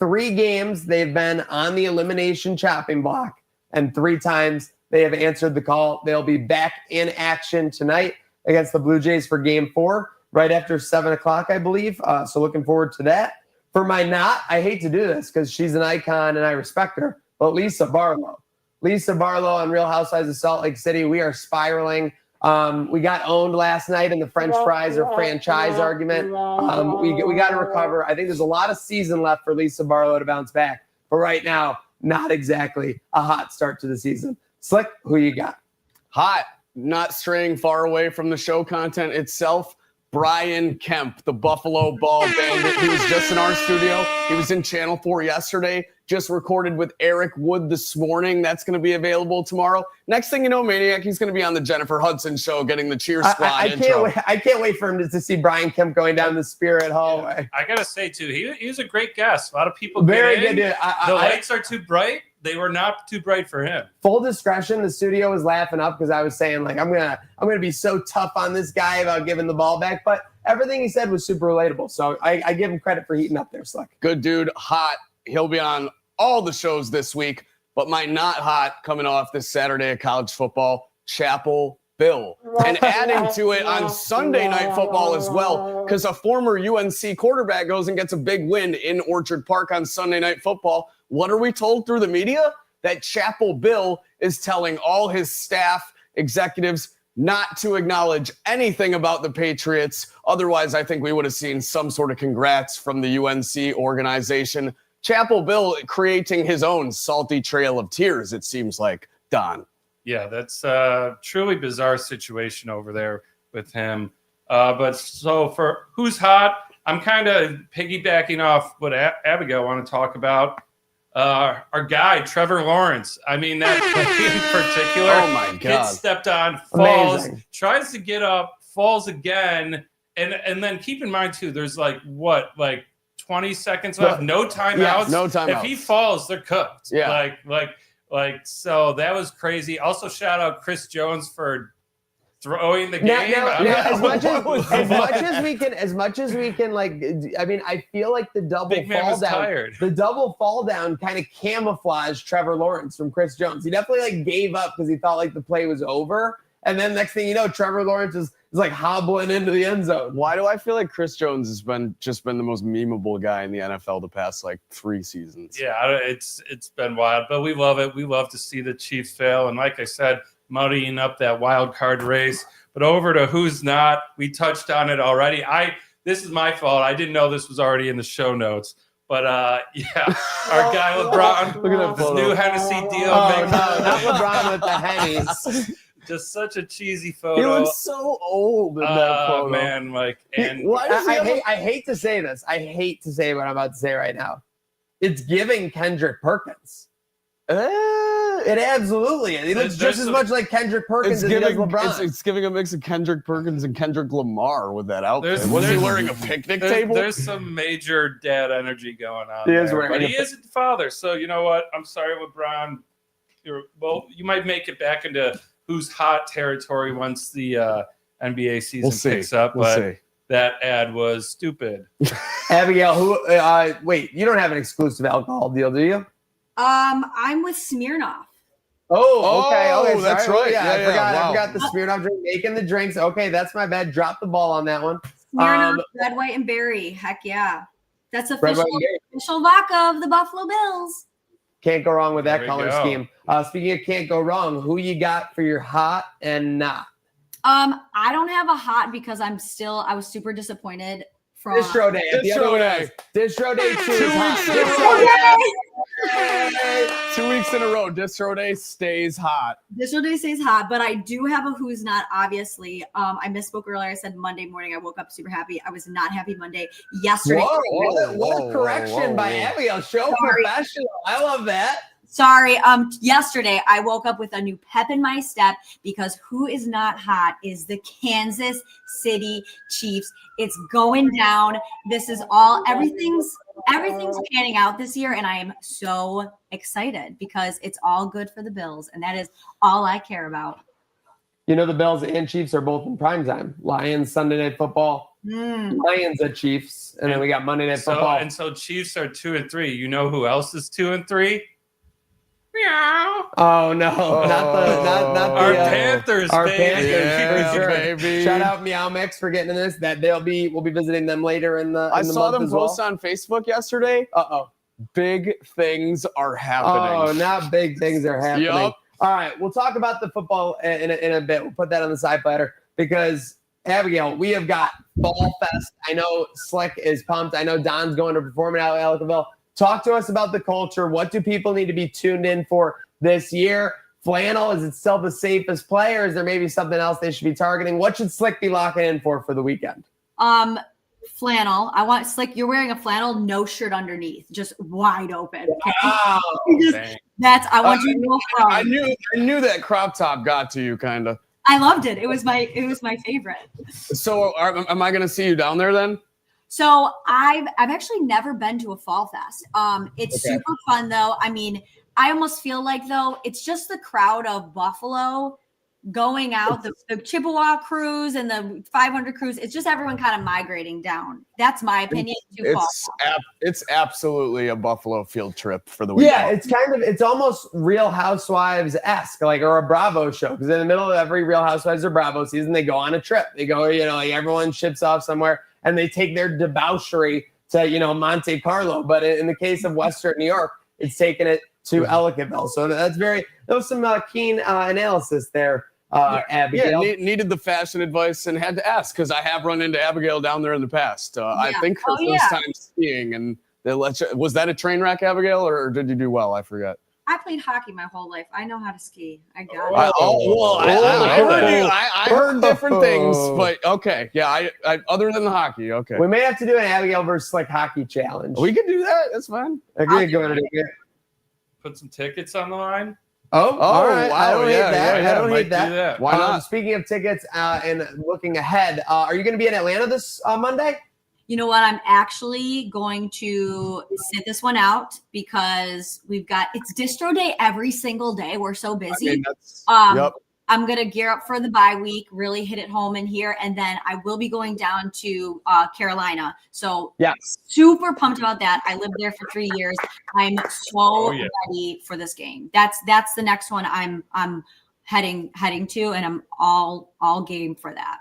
Speaker 1: 3 games they've been on the elimination chopping block, and 3 times they have answered the call. They'll be back in action tonight against the Blue Jays for Game 4, right after 7 o'clock, I believe. So looking forward to that. For my not, I hate to do this because she's an icon and I respect her, but Lisa Barlow. Lisa Barlow on Real Housewives of Salt Lake City. We are spiraling. We got owned last night in the French fries or franchise argument. We got to recover. I think there's a lot of season left for Lisa Barlow to bounce back. But right now, not exactly a hot start to the season. Slick, who you got?
Speaker 3: Hot, not straying far away from the show content itself. Brian Kemp, the Buffalo Ball Bandit. He was just in our studio. He was in Channel 4 yesterday. Just recorded with Eric Wood this morning. That's going to be available tomorrow. Next thing you know, Maniac, he's going to be on the Jennifer Hudson show getting the cheer squad intro.
Speaker 1: I can't wait for him to see Brian Kemp going down the Spirit hallway.
Speaker 5: I got to say, too, he was a great guest. A lot of people
Speaker 1: Very good, dude.
Speaker 5: The lights are too bright. They were not too bright for him.
Speaker 1: Full discretion, the studio was laughing up because I was saying, like, I'm gonna be so tough on this guy about giving the ball back. But everything he said was super relatable. So I give him credit for heating up there, Slick.
Speaker 3: Good dude, hot. He'll be on all the shows this week. But my not hot coming off this Saturday of college football, Chapel Bill. And adding to it on Sunday Night Football as well, because a former UNC quarterback goes and gets a big win in Orchard Park on Sunday Night Football. What are we told through the media? That Chapel Bill is telling all his staff, executives, not to acknowledge anything about the Patriots. Otherwise, I think we would have seen some sort of congrats from the UNC organization. Chapel Bill creating his own salty trail of tears, it seems like, Don.
Speaker 5: Yeah, that's a truly bizarre situation over there with him. But so for who's hot, I'm kind of piggybacking off what Abigail want to talk about. Our guy, Trevor Lawrence. I mean, that play in particular.
Speaker 3: Oh, my God.
Speaker 5: Gets stepped on, falls,
Speaker 1: Amazing.
Speaker 5: Tries to get up, falls again. And then keep in mind, too, there's 20 seconds left, no timeouts.
Speaker 3: Yeah, no timeouts.
Speaker 5: If he falls, they're cooked.
Speaker 3: Yeah.
Speaker 5: So that was crazy. Also, shout out Chris Jones for throwing the game.
Speaker 1: As much as we can, like, I mean, I feel like the double fall down kind of camouflaged Trevor Lawrence from Chris Jones. He definitely like gave up because he thought like the play was over, and then next thing you know, Trevor Lawrence is like hobbling into the end zone.
Speaker 3: Why do I feel like Chris Jones has been the most memeable guy in the NFL the past like 3 seasons?
Speaker 5: Yeah, it's been wild, but we love it. We love to see the Chiefs fail, and like I said, muddying up that wild card race. But over to who's not. We touched on it already. This is my fault. I didn't know this was already in the show notes. But yeah, our guy LeBron,
Speaker 3: look at that
Speaker 5: this new Hennessy deal.
Speaker 1: Not LeBron with the Hennies.
Speaker 5: Just such a cheesy photo.
Speaker 3: He looks so old in that photo.
Speaker 5: Man, like, and
Speaker 1: I hate to say this. I hate to say what I'm about to say right now. It's giving Kendrick Perkins. It absolutely is. He looks just as much like Kendrick Perkins as he does LeBron.
Speaker 3: It's giving a mix of Kendrick Perkins and Kendrick Lamar with that outfit. Was he wearing a picnic table?
Speaker 5: There's some major dad energy going on.
Speaker 1: He is
Speaker 5: there,
Speaker 1: wearing
Speaker 5: but he isn't the father. So you know what? I'm sorry, LeBron. You might make it back into who's hot territory once the NBA season picks up. But that ad was stupid.
Speaker 1: Abigail, wait, you don't have an exclusive alcohol deal, do you?
Speaker 6: I'm with Smirnoff.
Speaker 1: Okay,
Speaker 3: that's right.
Speaker 1: I forgot the Smirnoff drink, making the drinks. Okay, that's my bad. Drop the ball on that one.
Speaker 6: Smirnoff, red, white, and berry. Heck yeah. That's official vodka of the Buffalo Bills.
Speaker 1: Can't go wrong with that color scheme. Speaking of can't go wrong, who you got for your hot and not?
Speaker 6: I don't have a hot because I was super disappointed from
Speaker 1: Distro Day. Distro Day
Speaker 3: 2 weeks in a row. Distro Day stays hot.
Speaker 6: Distro Day stays hot, but I do have a who's not, obviously. I misspoke earlier. I said Monday morning. I woke up super happy. I was not happy Monday. Yesterday.
Speaker 1: What a correction by Abigail. Professional. I love that.
Speaker 6: Sorry. Yesterday I woke up with a new pep in my step because who is not hot is the Kansas City Chiefs. It's going down. This is everything's panning out this year, and I am so excited because it's all good for the Bills, and that is all I care about.
Speaker 1: You know, the Bills and Chiefs are both in primetime. Lions Sunday Night Football. Lions at Chiefs, and then we got Monday Night Football.
Speaker 5: And so Chiefs are 2-3. You know who else is 2-3? Meow.
Speaker 1: Oh no, not the
Speaker 5: our Panthers,
Speaker 1: our
Speaker 5: baby.
Speaker 1: Panthers, for sure.
Speaker 3: Baby.
Speaker 1: Shout out Meow Mix for getting in this. We'll be visiting them later in the.
Speaker 3: I saw them post on Facebook yesterday. Big things are happening.
Speaker 1: Oh, not big things are happening.
Speaker 3: Yep.
Speaker 1: All right, we'll talk about the football in a bit. We'll put that on the side platter because Abigail, we have got Fall Fest. I know Slick is pumped. I know Don's going to perform at Ellicottville. Talk to us about the culture. What do people need to be tuned in for this year? Flannel, is it still the safest play, or is there maybe something else they should be targeting? What should Slick be locking in for the weekend?
Speaker 6: Flannel. I want Slick. You're wearing a flannel, no shirt underneath, just wide open. Okay?
Speaker 1: Wow.
Speaker 6: I want you to know.
Speaker 3: I knew that crop top got to you, kind of.
Speaker 6: I loved it. It was my favorite.
Speaker 3: So, am I going to see you down there then?
Speaker 6: So I've actually never been to a Fall Fest. It's super fun though. I mean, I almost feel like though it's just the crowd of Buffalo going out, the Chippewa cruise and the 500 cruise. It's just everyone kind of migrating down. That's my opinion.
Speaker 3: It's absolutely a Buffalo field trip for the weekend.
Speaker 1: Yeah, it's almost Real Housewives-esque, or a Bravo show. Because in the middle of every Real Housewives or Bravo season, they go on a trip. They go, everyone ships off somewhere. And they take their debauchery to, Monte Carlo. But in the case of Western New York, it's taking it to Ellicottville. So there was some keen analysis there, Abigail.
Speaker 3: Yeah, needed the fashion advice and had to ask because I have run into Abigail down there in the past. I think her first time skiing. And they was that a train wreck, Abigail, or did you do well? I forgot.
Speaker 6: I played hockey my whole life. I know how to ski. I got
Speaker 3: it. I heard different things, but okay. Yeah, I other than the hockey, okay.
Speaker 1: We may have to do an Abigail versus Slick hockey challenge.
Speaker 3: We can do that. That's fine.
Speaker 1: Agree. Go ahead.
Speaker 5: Put some tickets on the line.
Speaker 1: All right. Wow. I don't hate that. I don't hate that.
Speaker 3: Why not?
Speaker 1: Speaking of tickets and looking ahead, are you going to be in Atlanta this Monday?
Speaker 6: You know what? I'm actually going to sit this one out because it's distro day every single day. We're so busy.
Speaker 3: Yep.
Speaker 6: I'm going to gear up for the bye week, really hit it home in here. And then I will be going down to Carolina. So
Speaker 1: Yes.
Speaker 6: super pumped about that. I lived there for 3 years. I'm so
Speaker 5: yeah.
Speaker 6: ready for this game. That's the next one I'm heading to, and I'm all game for that.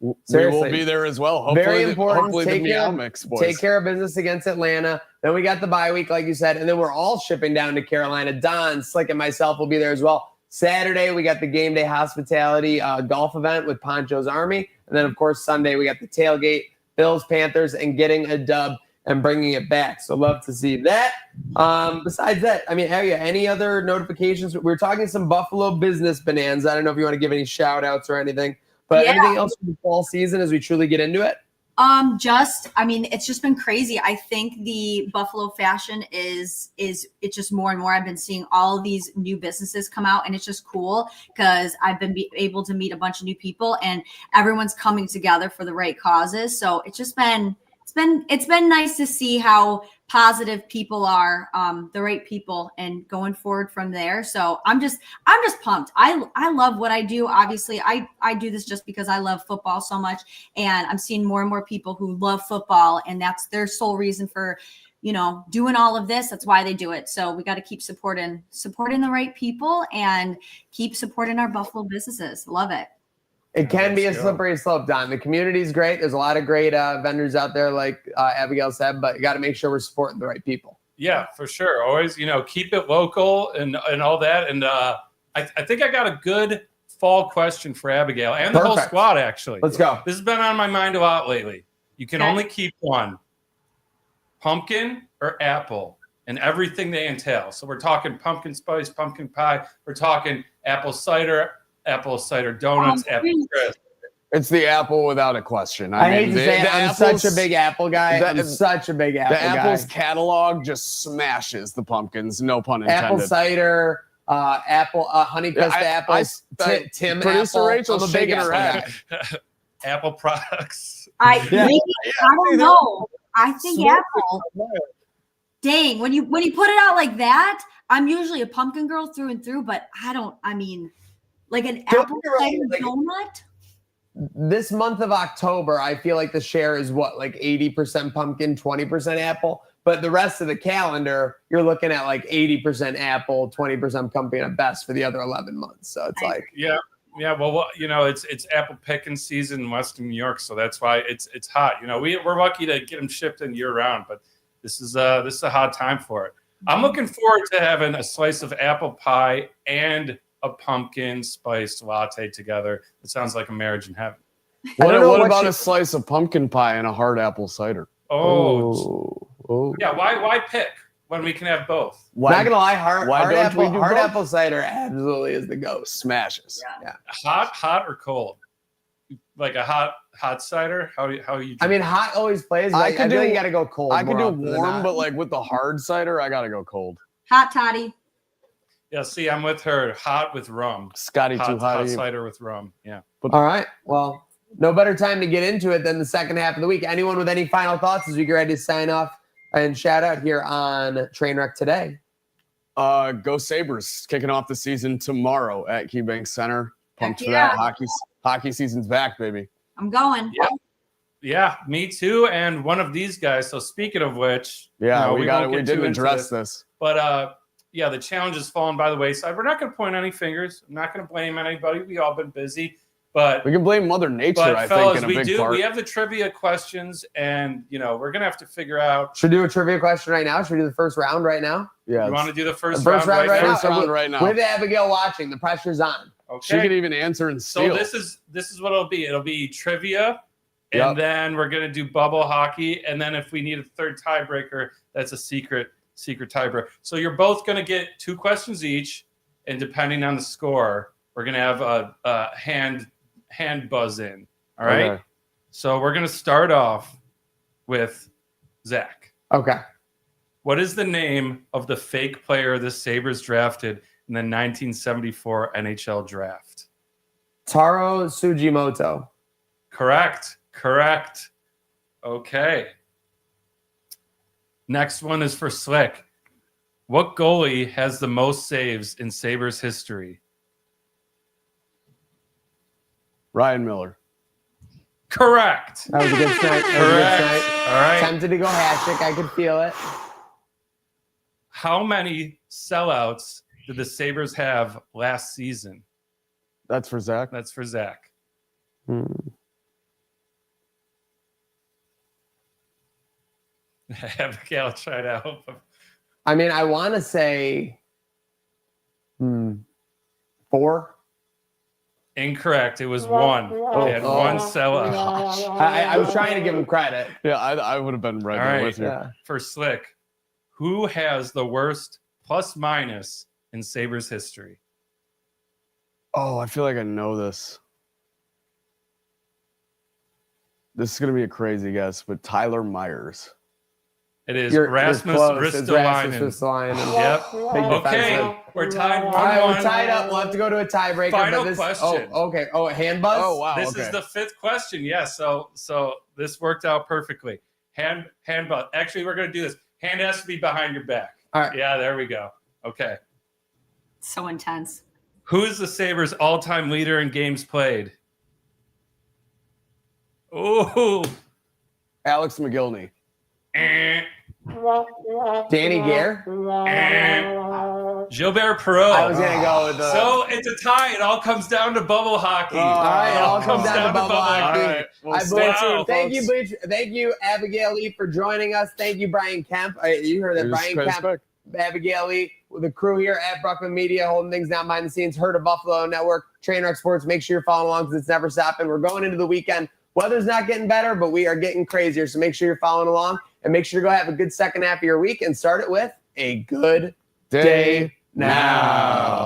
Speaker 3: We
Speaker 1: Seriously.
Speaker 3: will be there as well. Hopefully,
Speaker 1: Very important.
Speaker 3: Hopefully
Speaker 1: Take
Speaker 3: the
Speaker 1: care,
Speaker 3: Meow Mix boys.
Speaker 1: take care of business against Atlanta. Then we got the bye week, like you said, and then we're all shipping down to Carolina. Don, Slick, and myself will be there as well. Saturday, we got the game day hospitality golf event with Poncho's Army. And then, of course, Sunday, we got the tailgate, Bills, Panthers, and getting a dub and bringing it back. So love to see that. Besides that, I mean, Aria, any other notifications? We're talking some Buffalo business bonanza. I don't know if you want to give any shout outs or anything, but anything else for the fall season as we truly get into it?
Speaker 6: It's just been crazy. I think the Buffalo fashion is it's just more and more. I've been seeing all of these new businesses come out, and it's just cool because I've been able to meet a bunch of new people, and everyone's coming together for the right causes. So it's just been it's been nice to see how positive people are, the right people, and going forward from there. So I'm just pumped. I love what I do. Obviously, I do this just because I love football so much, and I'm seeing more and more people who love football, and that's their sole reason for, doing all of this. That's why they do it. So we got to keep supporting the right people and keep supporting our Buffalo businesses. Love it.
Speaker 1: It can be a slippery slope, Don. The community is great. There's a lot of great vendors out there, like Abigail said, but you got to make sure we're supporting the right people.
Speaker 5: Yeah, for sure. Always, keep it local and all that. And I think I got a good fall question for Abigail and the whole squad, actually.
Speaker 1: Let's go.
Speaker 5: This has been on my mind a lot lately. You can only keep one, pumpkin or apple, and everything they entail. So we're talking pumpkin spice, pumpkin pie. We're talking apple cider donuts, apple crisp.
Speaker 3: It's the apple without a question.
Speaker 1: I hate to say it, I'm such a big apple guy. I'm such a big apple guy.
Speaker 3: The apple's catalog just smashes the pumpkins, no pun intended.
Speaker 1: Apple cider, Honeycrisp apples, Tim
Speaker 3: Producer
Speaker 1: apple.
Speaker 3: Rachel's
Speaker 1: I'm a big
Speaker 3: shaking her
Speaker 1: apple
Speaker 3: head.
Speaker 1: guy.
Speaker 5: Apple products.
Speaker 6: I don't know. I think apple. Dang, when you put it out like that, I'm usually a pumpkin girl through and through, but like an apple cider donut.
Speaker 1: This month of October, I feel like the share is like 80% pumpkin, 20% apple. But the rest of the calendar, you're looking at like 80% apple, 20% pumpkin at best for the other 11 months. So it's
Speaker 5: well, it's apple picking season in Western New York, so that's why it's hot. We're lucky to get them shipped in year round, but this is a hot time for it. I'm looking forward to having a slice of apple pie and a pumpkin spice latte together. It sounds like a marriage in heaven.
Speaker 3: What about a slice of pumpkin pie and a hard apple cider?
Speaker 1: Oh.
Speaker 5: Yeah, why pick when we can have both?
Speaker 1: Not gonna lie, hard apple cider absolutely is the ghost.
Speaker 3: Smashes.
Speaker 1: Yeah.
Speaker 5: Hot or cold? Like a hot cider? How you drink?
Speaker 1: I mean, hot always plays. But I feel like you gotta go cold.
Speaker 3: I can do warm, but like with the hard cider, I gotta go cold.
Speaker 6: Hot toddy.
Speaker 5: Yeah, see, I'm with her. Hot with rum.
Speaker 3: Scotty too hot.
Speaker 5: Hot cider with rum. Yeah.
Speaker 1: All right. Well, no better time to get into it than the second half of the week. Anyone with any final thoughts as we get ready to sign off and shout out here on Trainwreck today?
Speaker 3: Go Sabres, kicking off the season tomorrow at KeyBank Center. Pumped for that. Hockey season's back, baby.
Speaker 6: I'm going.
Speaker 5: Yeah, me too. And one of these guys. So speaking of which,
Speaker 3: we didn't address this.
Speaker 5: But the challenge has fallen by the wayside. We're not going to point any fingers. I'm not going to blame anybody. We all been busy. But
Speaker 3: we can blame Mother Nature, I think, in a big part.
Speaker 5: We have the trivia questions, and we're gonna have to figure out.
Speaker 1: Should we do a trivia question right now? Should we do the first round right now?
Speaker 5: Yeah. You want to do the first round
Speaker 1: right now? With Abigail watching, the pressure's on.
Speaker 5: Okay.
Speaker 3: She could even answer and steal.
Speaker 5: So this is what it'll be. It'll be trivia, and then we're gonna do bubble hockey, and then if we need a third tiebreaker, that's a secret tiebreaker. So you're both gonna get 2 questions each, and depending on the score, we're gonna have a hand buzz in. All right. Okay. So we're going to start off with Zach.
Speaker 1: Okay.
Speaker 5: What is the name of the fake player the Sabres drafted in the 1974 NHL draft?
Speaker 1: Taro Tsujimoto.
Speaker 5: Correct. Okay. Next one is for Slick. What goalie has the most saves in Sabres history?
Speaker 3: Ryan Miller.
Speaker 5: Correct.
Speaker 1: That was a good snipe.
Speaker 5: Correct. All right.
Speaker 1: Tempted to go Hasek. I could feel it.
Speaker 5: How many sellouts did the Sabres have last season?
Speaker 3: That's for Zach.
Speaker 5: That's for Zach. Abigail tried to help him.
Speaker 1: I mean, I want to say 4.
Speaker 5: Incorrect. It was 1. They had 1 sellout.
Speaker 1: I was trying to give him credit.
Speaker 3: Yeah, I would have been right
Speaker 5: All
Speaker 3: there
Speaker 5: right.
Speaker 3: with you.
Speaker 1: Yeah.
Speaker 5: For Slick, who has the worst plus minus in Sabres history?
Speaker 3: Oh, I feel like I know this. This is going to be a crazy guess, but Tyler Myers.
Speaker 5: It is
Speaker 1: You're
Speaker 5: Rasmus
Speaker 1: close. It's Rasmus
Speaker 5: Ristolainen.
Speaker 1: Ristolainen.
Speaker 5: Yep.
Speaker 1: Big
Speaker 5: Okay,
Speaker 1: defenseman.
Speaker 5: we're tied 1-1.
Speaker 1: All right, we're tied up. We'll have to go to a tiebreaker.
Speaker 5: Final
Speaker 1: but this,
Speaker 5: question.
Speaker 1: Oh, okay. Oh, hand buzz?
Speaker 3: Oh, wow.
Speaker 5: This
Speaker 3: okay.
Speaker 5: is the 5th question. Yeah, so this worked out perfectly. Hand buzz. Actually, we're going to do this. Hand has to be behind your back.
Speaker 1: All right.
Speaker 5: Yeah, there we go. Okay.
Speaker 6: So intense.
Speaker 5: Who is the Sabres' all-time leader in games played? Oh.
Speaker 3: Alex McGillney.
Speaker 1: Danny Gare?
Speaker 5: Gilbert Perreault.
Speaker 1: I was going to go with the...
Speaker 5: So it's a tie. It all comes down to bubble hockey.
Speaker 1: all right, it all comes down to bubble hockey.
Speaker 3: All right. Well,
Speaker 1: I
Speaker 3: stay
Speaker 1: believe
Speaker 3: tuned,
Speaker 1: Thank
Speaker 3: folks.
Speaker 1: you, Bleach. Thank you, Abigail Lee, for joining us. Thank you, Brian Kemp. You heard that
Speaker 3: It was
Speaker 1: Brian
Speaker 3: Chris
Speaker 1: Kemp,
Speaker 3: Beck.
Speaker 1: Abigail Lee, with the crew here at Bruckman Media, holding things down behind the scenes. Heard of Buffalo Network, Trainwreck Sports. Make sure you're following along because it's never stopping. We're going into the weekend. Weather's not getting better, but we are getting crazier. So make sure you're following along and make sure to go have a good second half of your week and start it with a good day now.